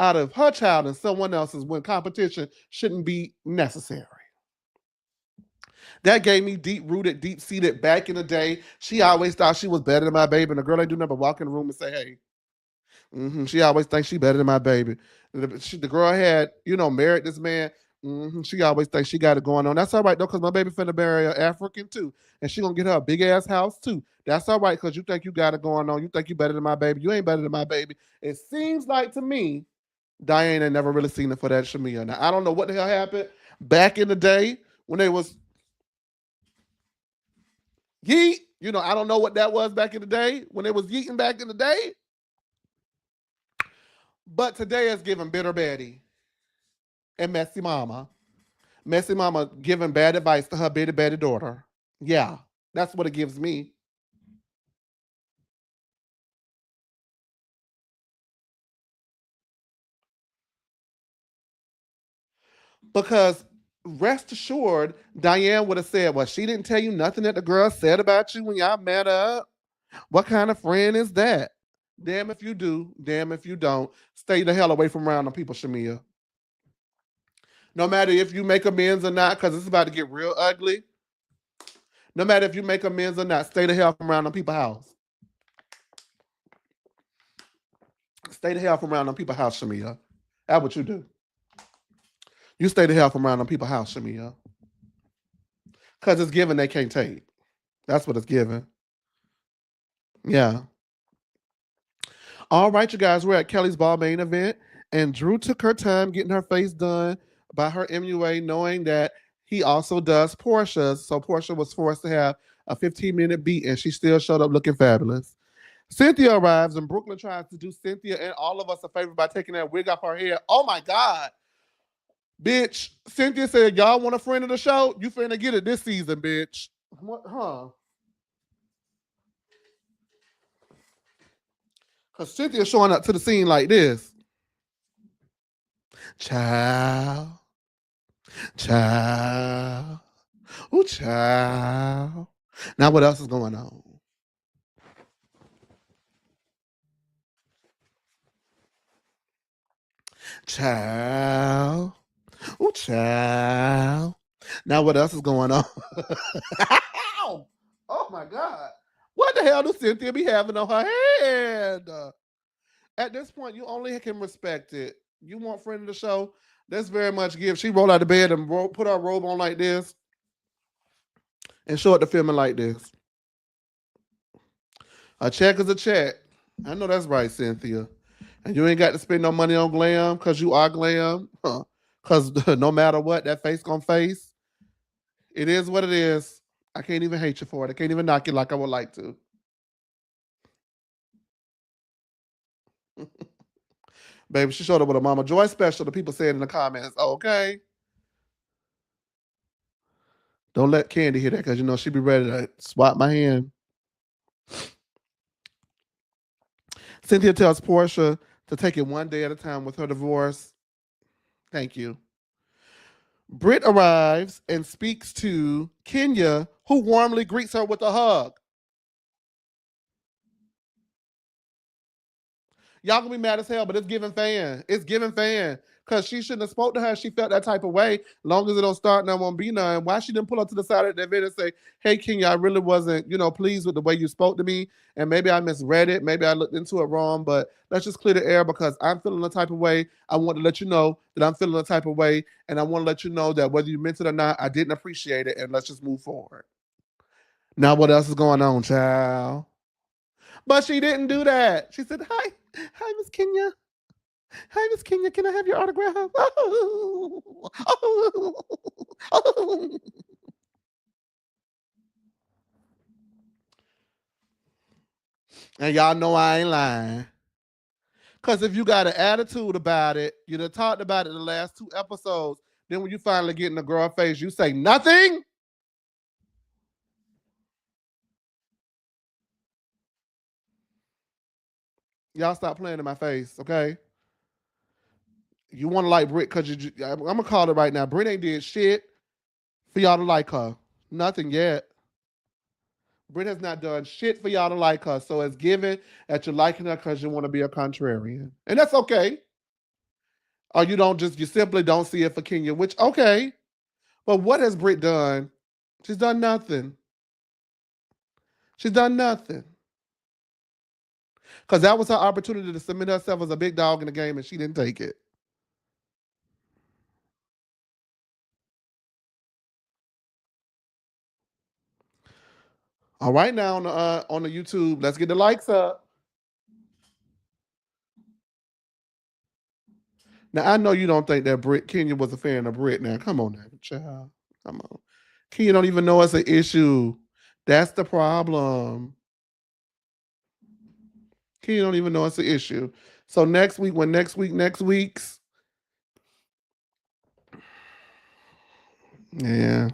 out of her child and someone else's when competition shouldn't be necessary. That gave me deep rooted, deep seated back in the day. She always thought she was better than my baby, and the girl ain't do nothing but walk in the room and say, "Hey." She always thinks she better than my baby. The girl had, married this man. She always thinks she got it going on. That's all right though, cause my baby finna marry an African too, and she gonna get her a big ass house too. That's all right, cause you think you got it going on. You think you better than my baby. You ain't better than my baby. It seems like to me, Diane ain't never really seen it for that Shamia. Now I don't know what the hell happened back in the day when they was yeet. I don't know what that was back in the day when they was yeeting back in the day. But today is giving bitter Betty and messy mama. Messy mama giving bad advice to her bitty bitty daughter. Yeah, that's what it gives me. Because rest assured, Diane would have said, well, she didn't tell you nothing that the girl said about you when y'all met up. What kind of friend is that? Damn if you do, damn if you don't. Stay the hell away from around them people, Shamia. No matter if you make amends or not, because it's about to get real ugly. No matter if you make amends or not, stay the hell from around them people's house. Stay the hell from around them people's house, Shamia. That's what you do. You stay the hell from around them people's house, Shamia. Because it's given they can't take. That's what it's given. Yeah. All right, you guys, we're at Kelly's Ball main event, and Drew took her time getting her face done by her MUA, knowing that he also does Porsha's. So Porsha was forced to have a 15-minute beat, and she still showed up looking fabulous. Cynthia arrives, and Brooklyn tries to do Cynthia and all of us a favor by taking that wig off her head. Oh my God. Bitch, Cynthia said, y'all want a friend of the show? You finna get it this season, bitch. What, huh? Because Cynthia's showing up to the scene like this. Child, child, ooh, child. Now what else is going on? Child, ooh, child. Now what else is going on? Oh my God. What the hell does Cynthia be having on her head? At this point, you only can respect it. You want friend of the show? That's very much give. She roll out of bed and put her robe on like this and show it to filming like this. A check is a check. I know that's right, Cynthia. And you ain't got to spend no money on glam because you are glam. Because no matter what, that face gonna face. It is what it is. I can't even hate you for it. I can't even knock you like I would like to. Baby, she showed up with a Mama Joy special. The people said in the comments, okay. Don't let Candy hear that because she be ready to swap my hand. Cynthia tells Porsha to take it one day at a time with her divorce. Thank you. Britt arrives and speaks to Kenya, who warmly greets her with a hug. Y'all gonna be mad as hell, but it's giving fan. It's giving fan. Cause she shouldn't have spoke to her. She felt that type of way. Long as it don't start, none won't be none. Why she didn't pull up to the side of the event and say, "Hey, Kenya, I really wasn't, pleased with the way you spoke to me, and maybe I misread it. Maybe I looked into it wrong. But let's just clear the air because I'm feeling the type of way. I want to let you know that I'm feeling the type of way, and I want to let you know that whether you meant it or not, I didn't appreciate it, and let's just move forward." Now, what else is going on, child? But she didn't do that. She said, hi, Miss Kenya. Hi, Miss Kenya. Can I have your autograph? Oh, oh, oh. And y'all know I ain't lying. Because if you got an attitude about it, you done talked about it the last 2 episodes. Then when you finally get in the girl face, you say nothing. Y'all stop playing in my face, okay? You want to like Brit because I'm going to call it right now. Brit ain't did shit for y'all to like her. Nothing yet. Brit has not done shit for y'all to like her. So it's given that you're liking her because you want to be a contrarian. And that's okay. Or you simply don't see it for Kenya, which, okay. But what has Brit done? She's done nothing. She's done nothing. Because that was her opportunity to cement herself as a big dog in the game and she didn't take it. All right, now on the YouTube, let's get the likes up. Now I know you don't think that Brit Kenya was a fan of Brit. Now come on, now, child, come on. Kenya don't even know it's an issue. That's the problem. Kenya don't even know it's an issue. So next week, when next week's, yeah,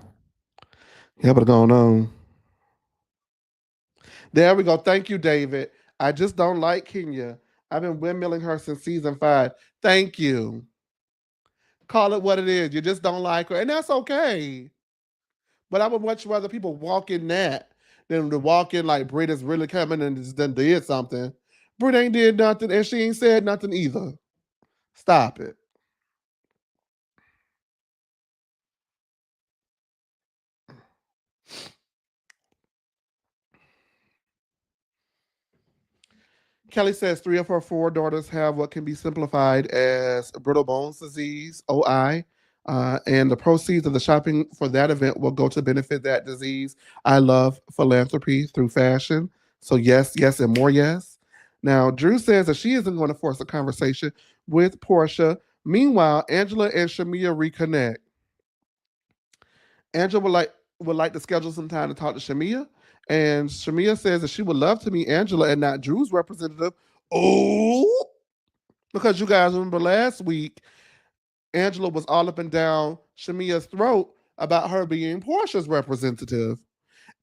yeah, but going on. There we go. Thank you, David. I just don't like Kenya. I've been windmilling her since season 5. Thank you. Call it what it is. You just don't like her, and that's okay. But I would much rather people walk in that than to walk in like Brit is really coming and just done did something. Brit ain't did nothing, and she ain't said nothing either. Stop it. Kelly says 3 of her 4 daughters have what can be simplified as brittle bones disease (OI), and the proceeds of the shopping for that event will go to benefit that disease. I love philanthropy through fashion. So yes, yes, and more yes. Now, Drew says that she isn't going to force a conversation with Porsha. Meanwhile, Angela and Shamia reconnect. Angela would like to schedule some time to talk to Shamia, and Shamia says that she would love to meet Angela and not Drew's representative. Oh, because you guys remember last week, Angela was all up and down Shamia's throat about her being Portia's representative.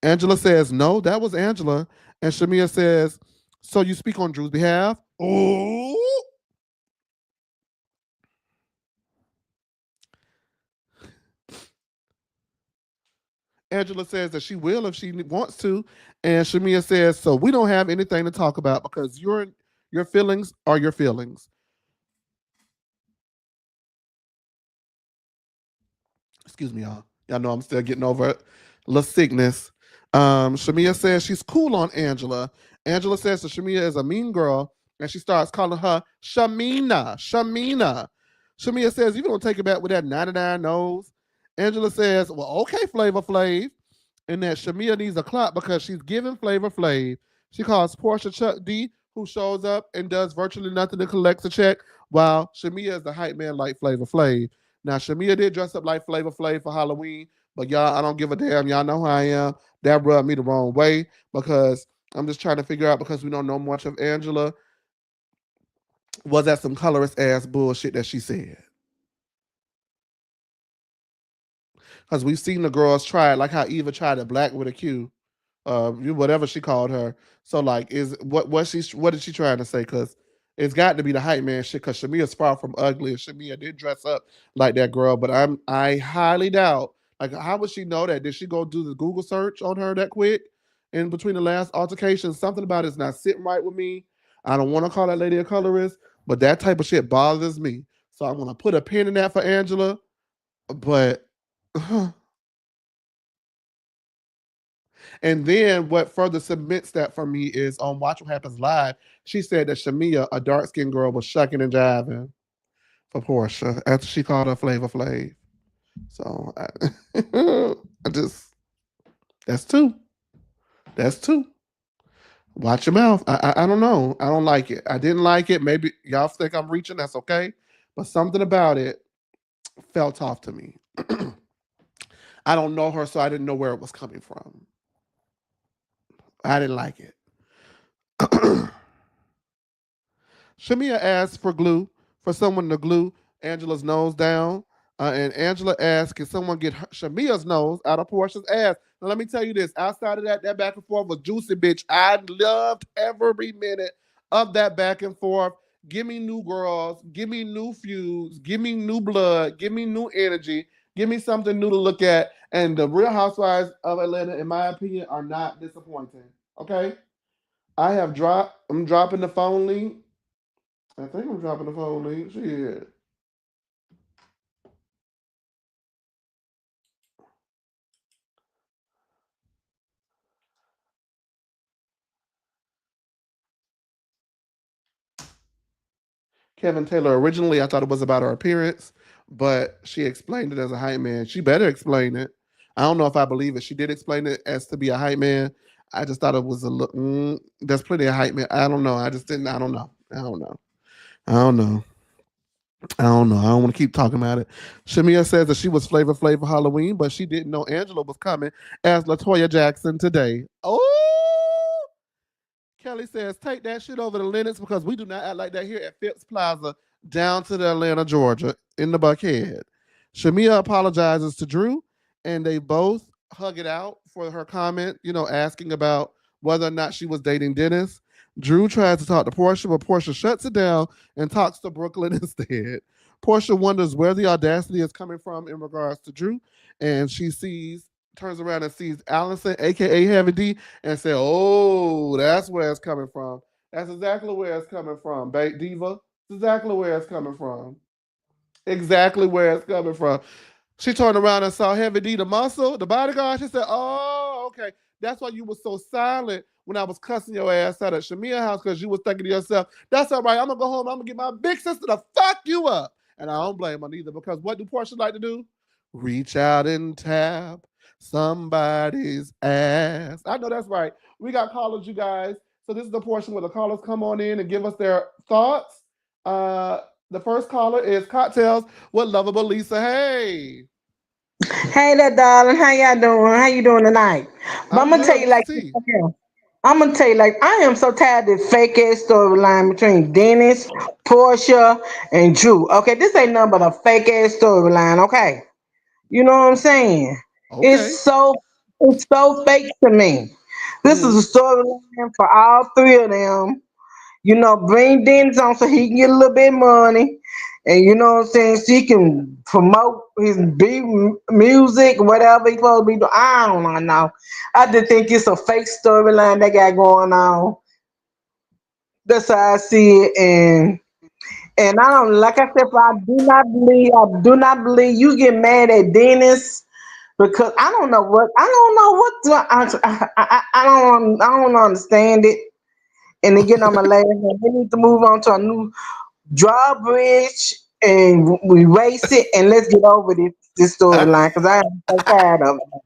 Angela says, no, that was Angela. And Shamia says, so you speak on Drew's behalf? Oh, Angela says that she will if she wants to. And Shamia says, so we don't have anything to talk about because your feelings are your feelings. Excuse me, y'all. Y'all know I'm still getting over a little sickness. Shamia says she's cool on Angela. Angela says that Shamia is a mean girl, and she starts calling her Shameena. Shameena. Shamia says, you don't take it back with that 99 nose. Angela says, well, okay, Flavor Flav. And that Shamia needs a clap because she's giving Flavor Flav. She calls Porsha Chuck D, who shows up and does virtually nothing to collect a check, while Shamia is the hype man like Flavor Flav. Now, Shamia did dress up like Flavor Flav for Halloween, but y'all, I don't give a damn. Y'all know who I am. That rubbed me the wrong way because I'm just trying to figure out, because we don't know much of Angela, was that some colorist ass bullshit that she said? Because we've seen the girls try it, like how Eva tried it black with a Q, whatever she called her. So like, is what is she trying to say? Because it's got to be the hype man shit. Because Shamia's far from ugly, and Shamia did dress up like that girl, but I highly doubt. Like, how would she know that? Did she go do the Google search on her that quick? In between the last altercation, something about it's not sitting right with me. I don't want to call that lady a colorist, but that type of shit bothers me. So I'm gonna put a pin in that for Angela. But And then what further cements that for me is on Watch What Happens Live. She said that Shamia, a dark skinned girl, was shucking and jiving for Portia after she called her Flavor Flav. So I just, that's two. That's two. Watch your mouth. I don't know. I don't like it. I didn't like it. Maybe y'all think I'm reaching. That's okay. But something about it felt off to me. I don't know her, so I didn't know where it was coming from. I didn't like it. Shamia asked for glue, for someone to glue Angela's nose down. And Angela asked, can someone get Shamia's nose out of Portia's ass? Now, let me tell you this. Outside of that back and forth was juicy, bitch. I loved every minute of that back and forth. Give me new girls. Give me new feuds. Give me new blood. Give me new energy. Give me something new to look at. And the Real Housewives of Atlanta, in my opinion, are not disappointing. Okay? I'm dropping the phone link. I think I'm dropping the phone link. Shit. Kevin Taylor. Originally, I thought it was about her appearance, but she explained it as a hype man. She better explain it. I don't know if I believe it. She did explain it as to be a hype man. I just thought it was a look. There's plenty of hype man. I don't know. I just didn't. I don't know. I don't know. I don't know. I don't know. I don't want to keep talking about it. Shamia says that she was Flavor Flav for Halloween, but she didn't know Angela was coming as Latoya Jackson today. Oh, Kelly says, take that shit over to Lennox because we do not act like that here at Phipps Plaza down to the Atlanta, Georgia, in the Buckhead. Shamia apologizes to Drew, and they both hug it out for her comment, asking about whether or not she was dating Dennis. Drew tries to talk to Porsha, but Porsha shuts it down and talks to Brooklyn instead. Porsha wonders where the audacity is coming from in regards to Drew, and turns around and sees Allison, aka Heavy D, and say, "Oh, that's where it's coming from. That's exactly where it's coming from, Diva. It's exactly where it's coming from. Exactly where it's coming from." She turned around and saw Heavy D, the muscle, the bodyguard. She said, "Oh, okay. That's why you were so silent when I was cussing your ass out at Shamia house because you was thinking to yourself, that's all right. I'm gonna go home. I'm gonna get my big sister to fuck you up." And I don't blame her neither because what do Portia like to do? Reach out and tap somebody's ass. I know that's right. We got callers, you guys. So this is the portion where the callers come on in and give us their thoughts. Uh, the first caller is Cocktails with Lovable Lisa. Hey, Hey there, darling. How y'all doing? How you doing tonight? But I'm I'm gonna tell good. you What's the like this tea? right here. I'm gonna tell you like I am so tired of this fake ass storyline between Dennis, Portia, and Drew. Okay, this ain't nothing but a fake ass storyline. Okay, you know what I'm saying? It's Okay. so it's so fake to me. This is Mm-hmm. a storyline for all three of them. Bring Dennis on so he can get a little bit of money. And you know what I'm saying? She can promote his big music, whatever he's supposed to be doing. I don't know. I just think it's a fake storyline they got going on. That's how I see it. And I don't like I said, I do not believe you get mad at Dennis because I don't know what I don't understand it. And they get on my last name. They need to move on to a new drawbridge and we race it and let's get over this storyline because I am so tired of it.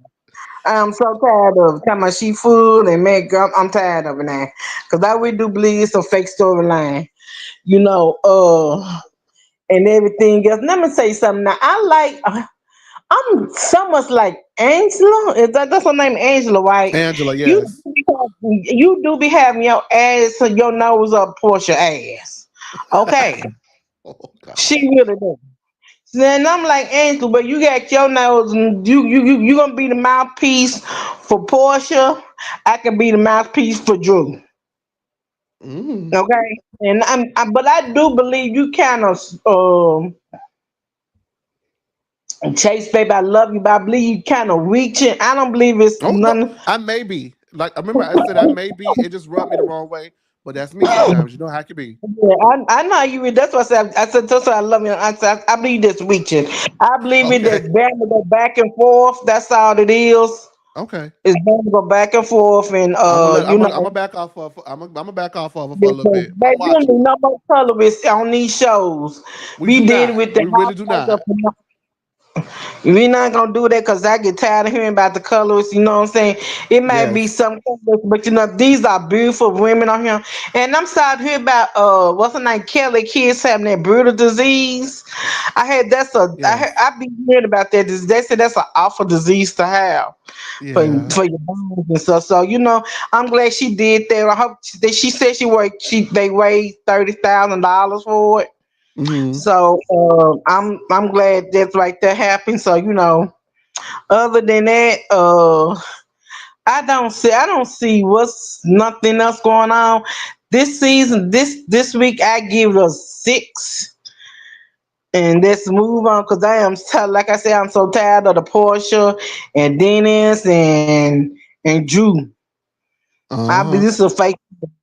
I am so tired of it. Talking about she fool and make up. I'm tired of it now because I really do believe it's a fake storyline. You know, and everything else. Let me say something now. I'm so much like Angela. Is that's her name, Angela, right? Angela, You yes. you do be having your ass, your nose up, Portia ass. Okay, Oh she God. really do. Then I'm like, Angela, but you got your nose, and you gonna be the mouthpiece for Portia. I can be the mouthpiece for Drew. Mm. Okay, and but I do believe you kind of Chase, baby, I love you, but I believe you kind of reaching. I don't believe it's Oh no, none. I may be. Like I remember I said I may be. It just rubbed me the wrong way. But that's me sometimes. You know how it can be. Yeah, I know how you read. That's what I said. I said that's why I love you. I believe this reaching. I believe it Okay. that band go back and forth. That's all it is. Okay. It's band go back and forth, and I'm gonna let I'm gonna back off of I'm gonna back off of it for a little because, bit. I'm baby, you don't watching. need no more colorists on these shows. We We do did it not. with the We really do house not. makeup. We not gonna do that because I get tired of hearing about the colors. You know what I'm saying? It might be Yes. some colors, but these are beautiful women on here. And I'm sorry to hear about what's her name, Kelly kids having that brutal disease. Yes. I be hearing about that. They said that's an awful disease to have Yeah. for your bones and stuff. So I'm glad she did that. I hope that she said they raised $30,000 for it. Mm-hmm. So I'm glad that's right there happened. So other than that, I don't see what's nothing else going on this season. This week I give it a 6, and let's move on because like I said, I'm so tired of the Porsche and Dennis and Drew. I be Uh-huh. this is a fake.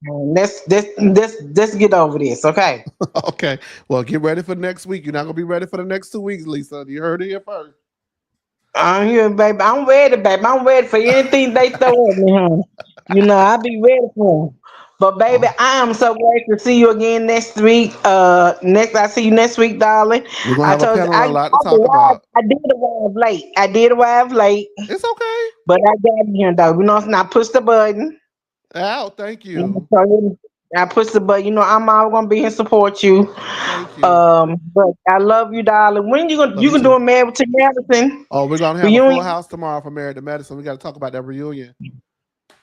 Let's get over this, okay? Okay. Well, get ready for next week. You're not gonna be ready for the next 2 weeks, Lisa. You heard it here first. I'm here, baby. I'm ready, baby. I'm ready for anything they throw at me, huh? I be ready for 'em. But baby, Oh, I am so glad to see you again next week. I see you next week, darling. we're gonna I have a told you panel and a lot to talk arrived. about. I did arrive late. I did arrive late, It's okay. but I got here though. You know, I push the button. Out. Thank You know, you. so I push the button. You know, I'm always gonna be here and support you. Thank you. But I love you, darling. When Love you you can do too. a married to Madison Oh, we're gonna have a full reunion? house tomorrow for Married to Medicine. We got to talk about that reunion.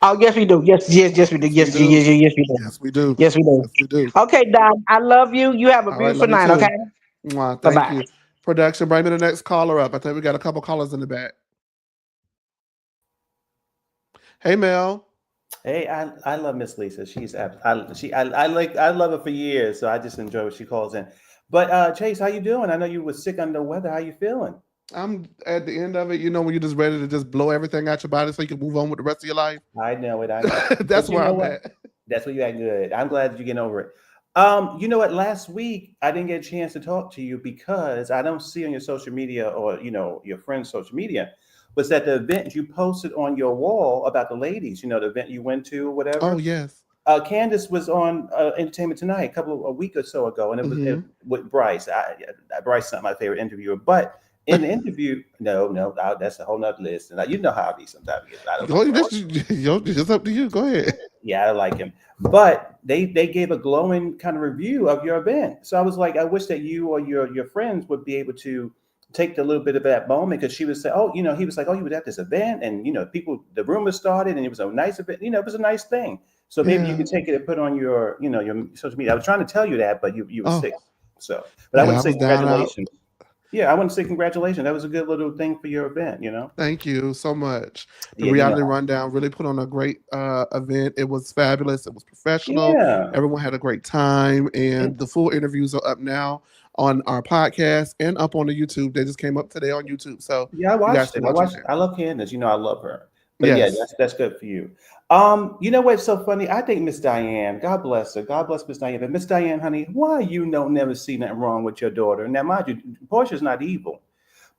Oh yes, we do. Yes, we do. Yes, we do. Yes, we do. Yes, we do. Yes, we do. Yes, we do. Okay, darling. I love you. You have a All right, beautiful love you night. too. Okay. Mwah, Bye thank bye. you. Production, bring me the next caller up. I think we got a couple callers in the back. Hey, Mel. Hey, I love Miss Lisa. I love her for years, so I just enjoy what she calls in. But Chase, how you doing? I know you were sick under the weather. How you feeling? I'm at the end of it. You know, when you're just ready to just blow everything out your body so you can move on with the rest of your life. I know it. I know. That's But you where know I'm what? at. That's what you had good. I'm glad you getting over it. You know what? Last week I didn't get a chance to talk to you because I don't see on your social media or your friends' social media was that the event you posted on your wall about the ladies. You know, the event you went to or Oh, whatever. yes. Candace was on Entertainment Tonight a week or so ago, and Mm-hmm. with Bryce. Bryce is not my favorite interviewer, but in the interview, no, that's a whole nother list. And you know how I be sometimes. I don't like Go, Bryce. it's up to you. Go ahead. Yeah, I like him, but they gave a glowing kind of review of your event. So I was like, I wish that you or your friends would be able to take the little bit of that moment because she was saying, oh, he was like, oh, you were at this event, and people, the rumors started, and it was a nice event. It was a nice thing. So maybe you Yeah. could take it and put on your social media. I was trying to tell you that, but you were Oh, sick. So, but I yeah. wouldn't I say was down out. congratulations. Yeah, I wouldn't say congratulations. That was a good little thing for your event. Thank you so much. The Yeah, you know. reality rundown really put on a great event. It was fabulous. It was professional. Yeah. Everyone had a great time, and the full interviews are up now on our podcast and up on the YouTube. They just came up today on YouTube, so Yeah, I you guys watched can it. I watch them watched. there. I love Candace. I love her. But yeah, Yes. that's good for you. You know what's so funny? I think Miss Diane, God bless her, God bless Miss Diane. But Miss Diane, honey, why you don't never see nothing wrong with your daughter? Now, mind you, Portia's not evil,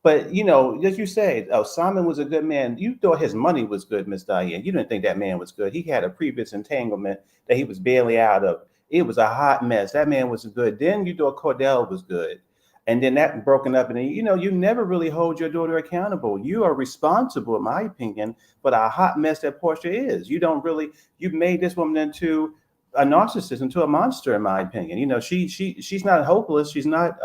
but as you said, oh, Simon was a good man. You thought his money was good, Miss Diane. You didn't think that man was good. He had a previous entanglement that he was barely out of. It was a hot mess. That man was good. Then you thought Cordell was good. And then that broken up, and then, you never really hold your daughter accountable. You are responsible, in my opinion, for the hot mess that Portia is. You don't really, you've made this woman into a narcissist, into a monster, in my opinion. She's not hopeless. She's not,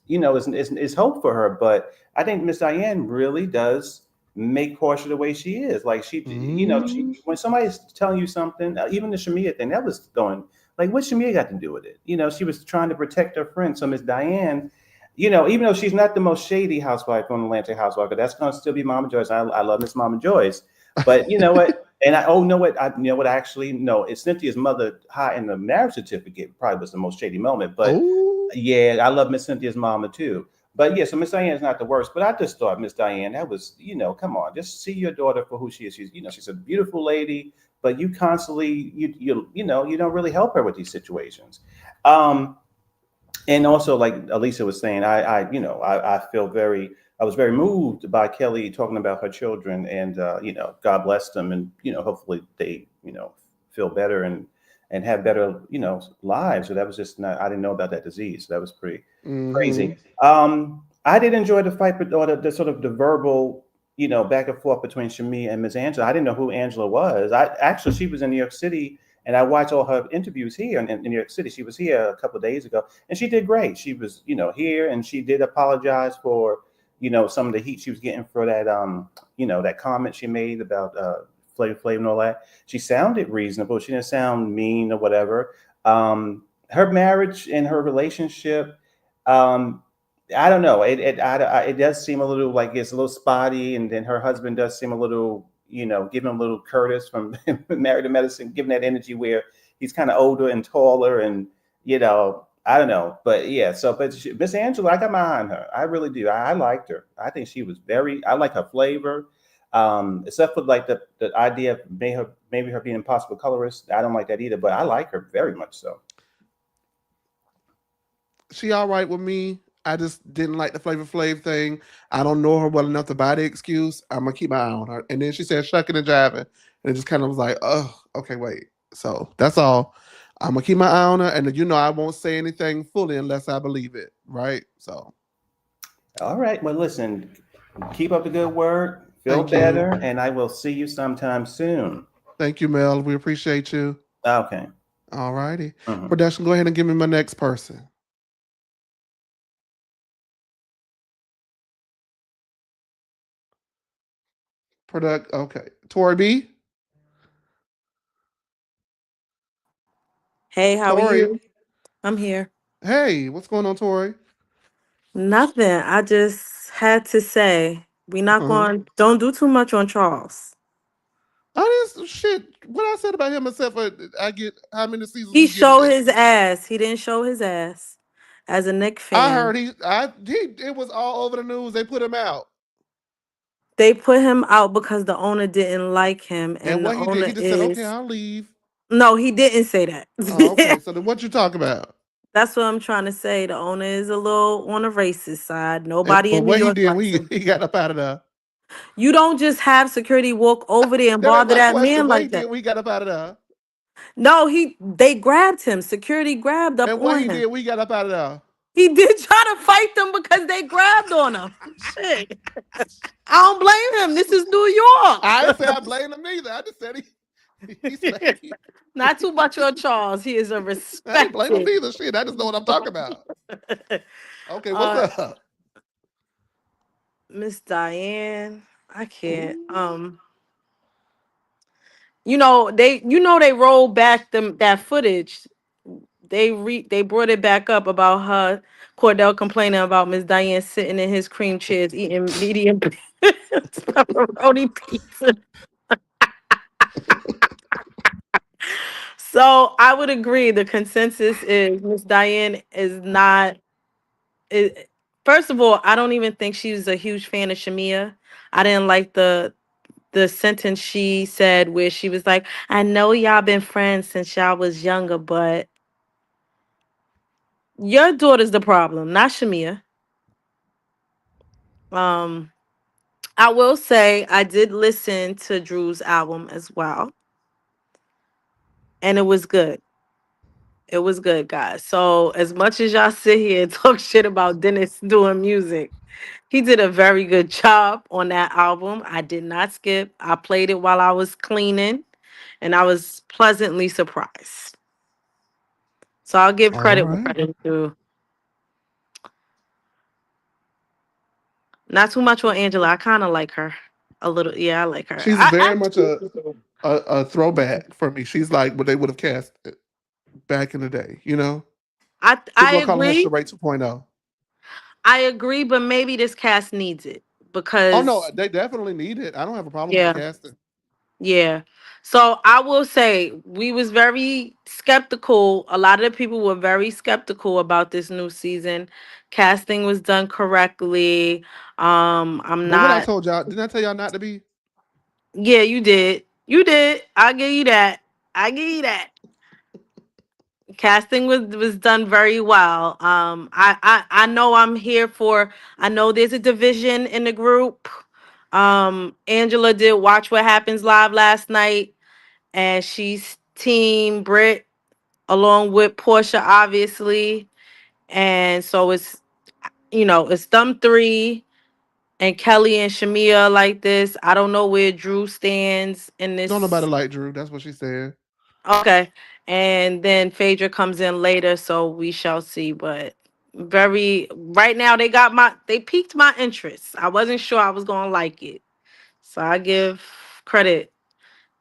it's hope for her. But I think Miss Diane really does make Portia the way she is. Like Mm, when somebody's telling you something, even the Shamia thing, that was going like, what Shamia got to do with it? She was trying to protect her friend. So Miss Diane, even though she's not the most shady housewife on Atlantic Housewife, but that's going to still be Mama Joyce. I love Miss Mama Joyce, but you know what? And know what? Actually, no, it's Cynthia's mother high in the marriage certificate probably was the most shady moment. But oh, yeah, I love Miss Cynthia's mama too. But yeah, so Miss Diane's not the worst. But I just thought Miss Diane, that was, come on, just see your daughter for who she is. She's a beautiful lady, but you constantly, you don't really help her with these situations. Um, and also, like Elisa was saying, I feel I was very moved by Kelly talking about her children, and God bless them, and hopefully they feel better and have better lives. So that was just not, I didn't know about that disease. So that was pretty mm-hmm. crazy. I did enjoy the fight, but or the sort of the verbal back and forth between Shamia and Miss Angela. I didn't know who Angela was. I actually she was in New York City, and I watched all her interviews here in New York City. She was here a couple of days ago, and she did great. She was, here, and she did apologize for, some of the heat she was getting for that, that comment she made about Flavor Flav and all that. She sounded reasonable. She didn't sound mean or whatever. Her marriage and her relationship, um, I don't know. It does seem a little like it's a little spotty, and then her husband does seem a little, giving him a little Curtis from Married to Medicine, giving that energy where he's kind of older and taller, and I don't know, but yeah. So, but Miss Angela, I got my eye on her. I really do. I liked her. I think she was very. I like her flavor, except for like the idea of maybe her being an impossible colorist. I don't like that either, but I like her very much so. She all right with me. I just didn't like the Flavor Flav thing. I don't know her well enough to buy the excuse. I'm gonna keep my eye on her. And then she said shucking and jiving, and it just kind of was like, oh, okay, wait. So that's all. I'm gonna keep my eye on her, and you know I won't say anything fully unless I believe it, right? So All right. Well, listen, keep up the good work. Feel thank you, better, and I will see you sometime soon. thank you, Mel. We appreciate you. Okay. All righty, Mhm. production. Go ahead and give me my next person. Product. Okay, Tori B. Hey, how are Tori. you? I'm here. Hey, what's going on, Tori? Nothing. I just had to say we not Uh-huh. going. Don't do too much on Charles. I just shit. What I said about him except for I get how many seasons He we get of showed this. his ass. He didn't show his ass. As a Nick I fan, heard it was all over the news. They put him out. they put him out because the owner didn't like him, And and the what he did, he owner just said, "Okay, is I'll leave." no. He didn't say that. Oh, okay. So then, what you talk about? That's what I'm trying to say. The owner is a little on the racist side. Nobody But in New what he York did, likes him. he got up out of there. You don't just have security walk over there and That ain't bother my that question. man What he like that. did, we got up out of there. No, they grabbed him. Security grabbed up And what on he him. did, we got up out of there. He did try to fight them because they grabbed on him. Shit. I don't blame him. This is New I York. didn't say I blame him either. I just said he said Not too much on Charles. He is a I ain't blame him respected. either. Shit, I just know what I'm talking about. Okay, what's uh up? Miss Diane. I can't. Ooh. They rolled back them that footage. They brought it back up about her Cordell complaining about Miss Diane sitting in his cream chairs eating medium pepperoni pizza. So I would agree. The consensus is Miss Diane is not. It, first of all, I don't even think she was a huge fan of Shamia. I didn't like the sentence she said where she was like, "I know y'all been friends since y'all was younger, but your daughter's the problem, not Shamia." Um, I will say I did listen to Drew's album as well, and it was good. It was good, guys. So as much as y'all sit here and talk shit about Dennis doing music, he did a very good job on that album. I did not skip. I played it while I was cleaning, and I was pleasantly surprised. So I'll give All credit where right. credit due. Not too much on Angela. I kind of like her a little. Yeah, I like her. She's very I much a throwback for me. She's like what they would have cast back in the day, you know? I People are calling her agree. Sheree 2.0. I agree, but maybe this cast needs it Oh no, because they definitely need it. I don't have a problem with the yeah, casting. yeah. So I will say we was very skeptical. A lot of the people were very skeptical about this new season. Casting was done correctly. I'm But what I not. told y'all, didn't I tell y'all not to be? Yeah, you did. You did. I give you that. I give you that. Casting was done very well. I know I'm here for. I know there's a division in the group. Angela did Watch What Happens Live last night, and she's Team Brit along with Porsha, obviously. And so it's them three and Kelly and Shamia like this. I don't know where Drew stands in Don't nobody this. like Drew. That's what she said. Okay. And then Phaedra comes in later, so we shall see. But very right now they piqued my interest. I wasn't sure I was gonna like it. So I give credit.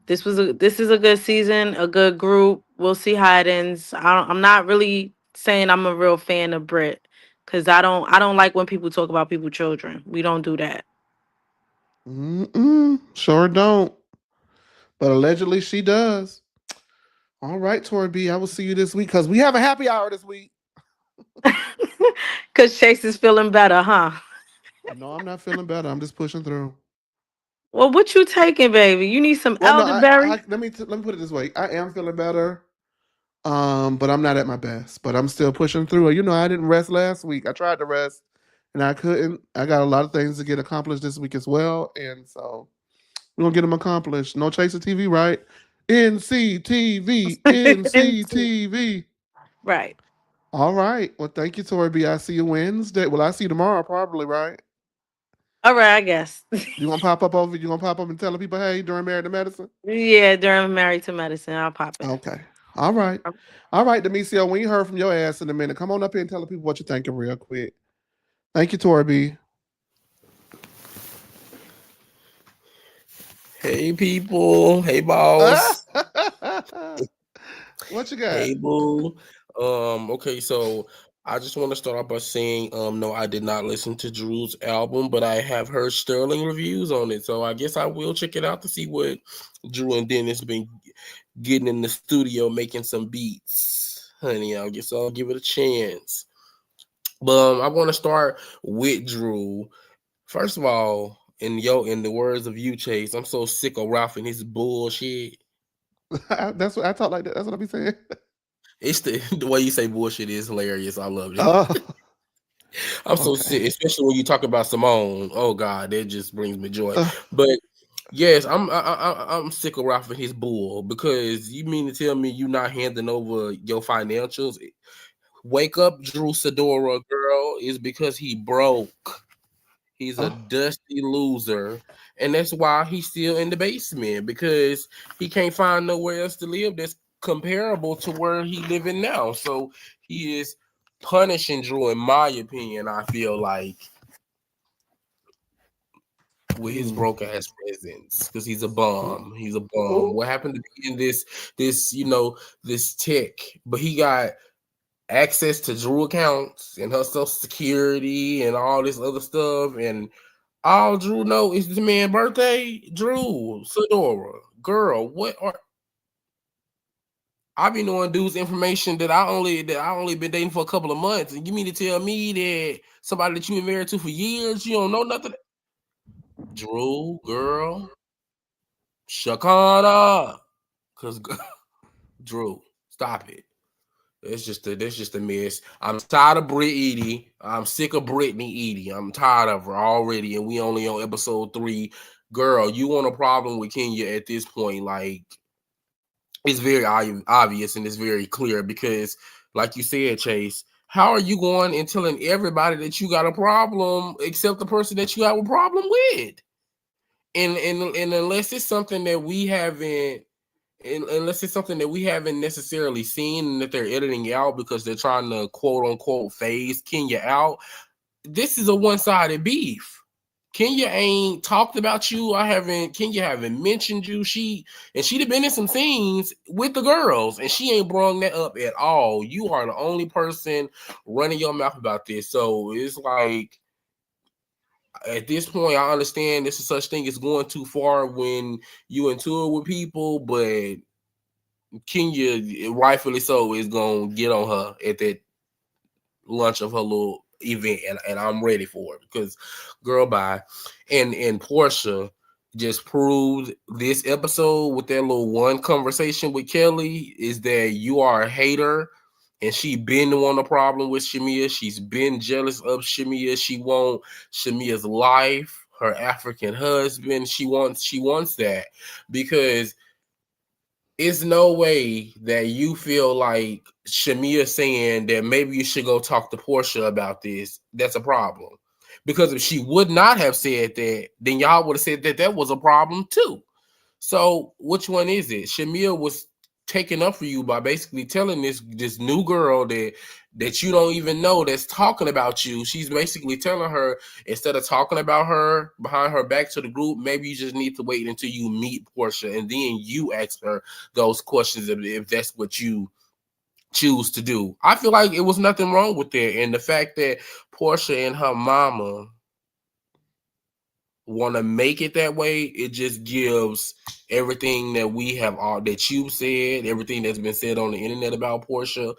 This is a good season, a good group. We'll see how it ends. I'm not really saying I'm a real fan of Brit because I don't like when people talk about people children. We don't do that. Mm-mm, sure don't. But allegedly she does. All right, Tori B. I will see you this week because we have a happy hour this week. Cause Chase is feeling better, huh? No, I'm not feeling better. I'm just pushing through. Well, what you taking, baby? You need some Well, no, elderberry. let me put it this way. I am feeling better. But I'm not at my best. But I'm still pushing through. You know, I didn't rest last week. I tried to rest and I couldn't. I got a lot of things to get accomplished this week as well. And so we're gonna get them accomplished. No Chaser TV, right? NCTV, NCTV. Right. All right. Well, thank you, Tori B. I see you Wednesday. Well, I see you tomorrow, probably, right? All right, I guess. You gonna pop up over? You gonna pop up and tell the people, hey, during Married to Medicine? Yeah, during Married to Medicine, I'll pop in. Okay. All right. All right, Demetrio, we ain't heard from your ass in a minute. Come on up here and tell the people what you're thinking real quick. Thank you, Tori B. Hey people, hey boss, What you got? hey boo. Okay, so I just want to start off by saying, no, I did not listen to Drew's album, but I have heard sterling reviews on it. So I guess I will check it out to see what Drew and Dennis been getting in the studio making some beats. Honey, I guess I'll give it a chance. But I want to start with Drew. First of all, in the words of you, Chase, I'm so sick of Ralph and his bullshit. That's what I talk like that. That's what I be saying. It's the way you say bullshit is hilarious. I love it. Oh, I'm so okay. sick, especially when you talk about Simone. Oh God, that just brings me joy. Uh, But yes, I'm sick of Ralph and his bull because you mean to tell me you not handing over your financials? Wake up, Drew Sidora, girl, is because he broke. He's a uh, dusty loser. And that's why he's still in the basement because he can't find nowhere else to live that's comparable to where he living now. So he is punishing Drew, in my opinion, I feel like, with his mm. broke ass presence because he's a bum. He's a bum. Ooh. What happened to be in this tech? But he got access to Drew accounts and her social security and all this other stuff. And all Drew know is this man's birthday. Drew, Fedora, girl, what are I be knowing dudes information that I only been dating for a couple of months, and you mean to tell me that somebody that you been married to for years, you don't know nothing? Drew, girl, Shakana, cause Drew, stop it. That's just a mess. I'm tired of Brit Edie. I'm sick of Britney Edie. I'm tired of her already, and we only on episode 3. Girl, you want a problem with Kenya at this point? Like, it's very obvious and it's very clear because, like you said, Chase, how are you going and telling everybody that you got a problem except the person that you have a problem with? And unless it's something that we haven't unless it's something that we haven't necessarily seen and that they're editing out because they're trying to quote unquote phase Kenya out, this is a one-sided beef. Kenya ain't talked about you. Kenya haven't mentioned you. She'd have been in some scenes with the girls and she ain't brung that up at all. You are the only person running your mouth about this. So it's like, at this point, I understand this is such thing as going too far when you into it with people, but Kenya, rightfully so, is gonna get on her at that lunch of her little event, and I'm ready for it because, girl, bye. And Porsha just proved this episode with that little one conversation with Kelly is that you are a hater, and she been the one the problem with Shamia. She's been jealous of Shamia. She want Shamia's life, her African husband. She wants that because it's no way that you feel like Shamia saying that maybe you should go talk to Porsha about this. That's a problem. Because if she would not have said that, then y'all would have said that that was a problem too. So which one is it? Shamia was taken up for you by basically telling this new girl that you don't even know that's talking about you. She's basically telling her, instead of talking about her behind her back to the group, maybe you just need to wait until you meet Porsha and then you ask her those questions if that's what you choose to do. I feel like it was nothing wrong with that. And the fact that Porsha and her mama want to make it that way, it just gives everything that we have all that you said, everything that's been said on the internet about Porsha.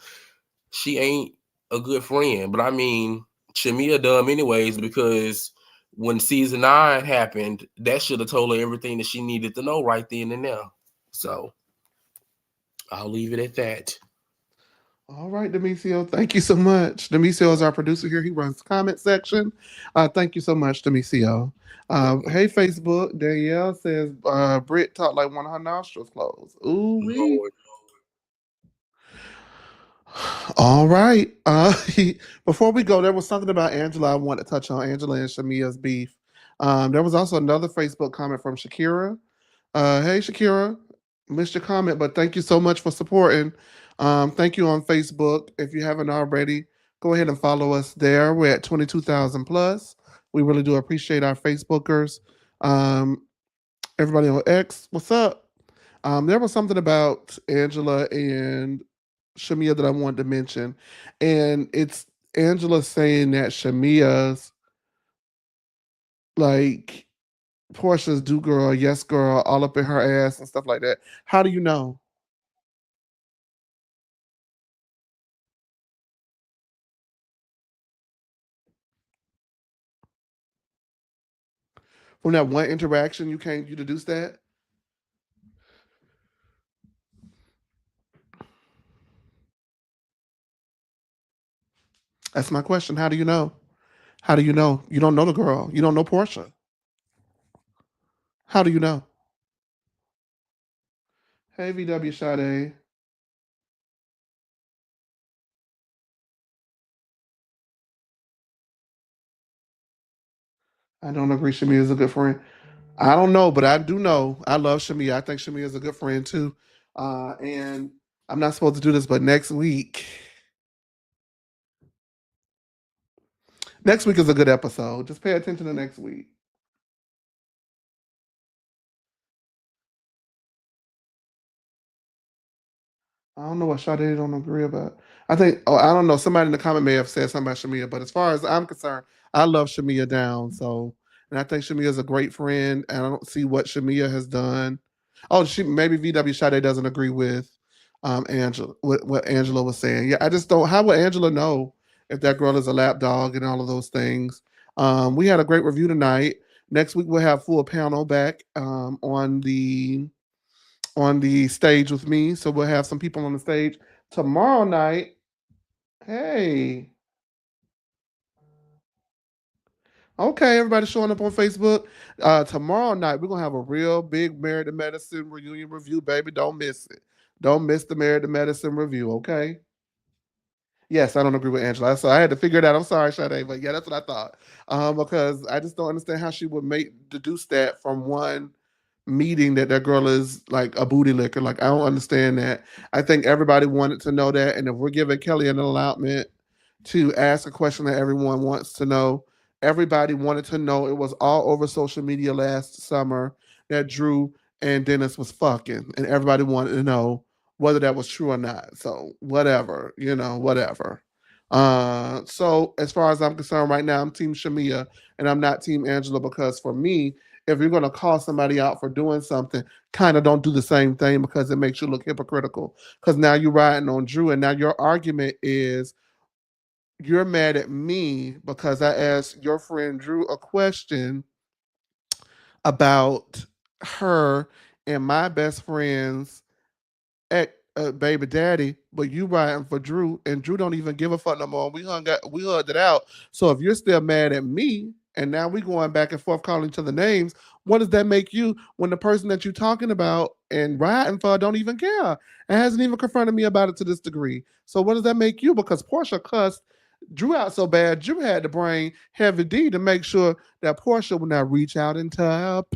She ain't a good friend. But I mean, Shamia dumb anyways, because when season 9 happened, that should have told her everything that she needed to know right then and there. So I'll leave it at that. All right, Demisio. Thank you so much. Demisio is our producer here. He runs the comment section. Thank you so much, Demisio. Hey, Facebook. Danielle says Britt talked like one of her nostrils closed. Ooh, wee. Lord. All right. Before we go, there was something about Angela I want to touch on. Angela and Shamia's beef. There was also another Facebook comment from Shakira. Hey, Shakira, missed your comment, but thank you so much for supporting. Thank you on Facebook. If you haven't already, go ahead and follow us there. We're at 22,000 plus. We really do appreciate our Facebookers. Um, Everybody on X, what's up? There was something about Angela and Shamia that I wanted to mention, and it's Angela saying that Shamia's like Portia's do girl, yes girl, all up in her ass and stuff like that. How do you know? From that one interaction, you deduce that? That's my question. How do you know? How do you know? You don't know the girl. You don't know Portia. How do you know? Hey, VW Sade. I don't agree. Shamia is a good friend. I don't know, but I do know. I love Shamia. I think Shamia is a good friend too. And I'm not supposed to do this, but next week is a good episode. Just pay attention to next week. I don't know what Sade don't agree about. I think, oh, I don't know. Somebody in the comment may have said something about Shamia, but as far as I'm concerned, I love Shamia down. So, and I think Shamia is a great friend, and I don't see what Shamia has done. Oh, she maybe VW Sade doesn't agree with Angela, what Angela was saying. Yeah, I just don't. How would Angela know if that girl is a lap dog and all of those things? We had a great review tonight. Next week we'll have full panel back on the stage with me. So we'll have some people on the stage tomorrow night. Hey, okay, everybody showing up on Facebook. Tomorrow night we're gonna have a real big Married to Medicine reunion review, baby. Don't miss it. Don't miss the Married to Medicine review. Okay. Yes, I don't agree with Angela. So I had to figure it out. I'm sorry, Sade, but yeah, that's what I thought. Because I just don't understand how she would make deduce that from one meeting that girl is like a booty licker. Like I don't understand that. I think everybody wanted to know that, and if we're giving Kelly an allotment to ask a question that everyone wants to know, everybody wanted to know. It was all over social media last summer that Drew and Dennis was fucking, and everybody wanted to know whether that was true or not. So whatever, whatever. So as far as I'm concerned, right now I'm Team Shamia, and I'm not Team Angela because for me, if you're going to call somebody out for doing something, kind of don't do the same thing because it makes you look hypocritical. Because now you're riding on Drew, and now your argument is you're mad at me because I asked your friend Drew a question about her and my best friend's baby daddy, but you riding for Drew, and Drew don't even give a fuck no more. We hugged it out. So if you're still mad at me, and now we going back and forth calling each other names, what does that make you when the person that you're talking about and riding for don't even care and hasn't even confronted me about it to this degree? So what does that make you? Because Portia cussed Drew out so bad, Drew had to bring Heavy D to make sure that Portia would not reach out and tap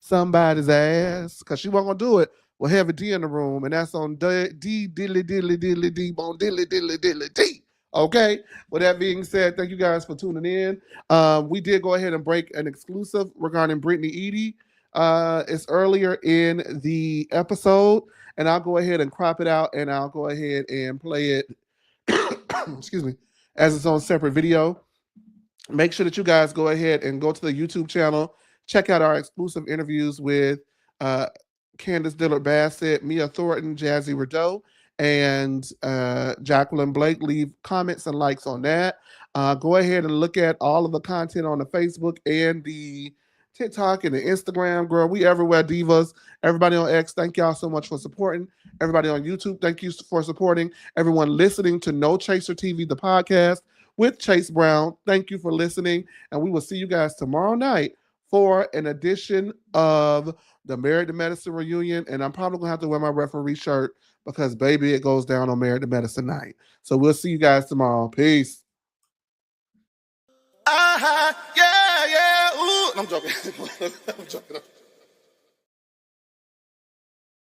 somebody's ass because she wasn't gonna do it with Heavy D in the room, and that's on D diddly diddly diddly D bone diddly diddly diddly D. Okay. With that being said, thank you guys for tuning in. We did go ahead and break an exclusive regarding Britney Edie. It's earlier in the episode, and I'll go ahead and crop it out, and I'll go ahead and play it. Excuse me, as its own separate video. Make sure that you guys go ahead and go to the YouTube channel, check out our exclusive interviews with uh, Candace Dillard Bassett, Mia Thornton, Jazzy Rideau, and Jacqueline Blake. Leave comments and likes on that. Go ahead and look at all of the content on the Facebook and the TikTok and the Instagram, girl. We everywhere, divas. Everybody on X, thank y'all so much for supporting. Everybody on YouTube, thank you for supporting. Everyone listening to No Chaser TV, the podcast with Chase Brown, thank you for listening. And we will see you guys tomorrow night for an edition of the Married to Medicine reunion. And I'm probably going to have to wear my referee shirt because, baby, it goes down on Married to Medicine night. So we'll see you guys tomorrow. Peace. Yeah. Ooh. I'm joking. I'm joking.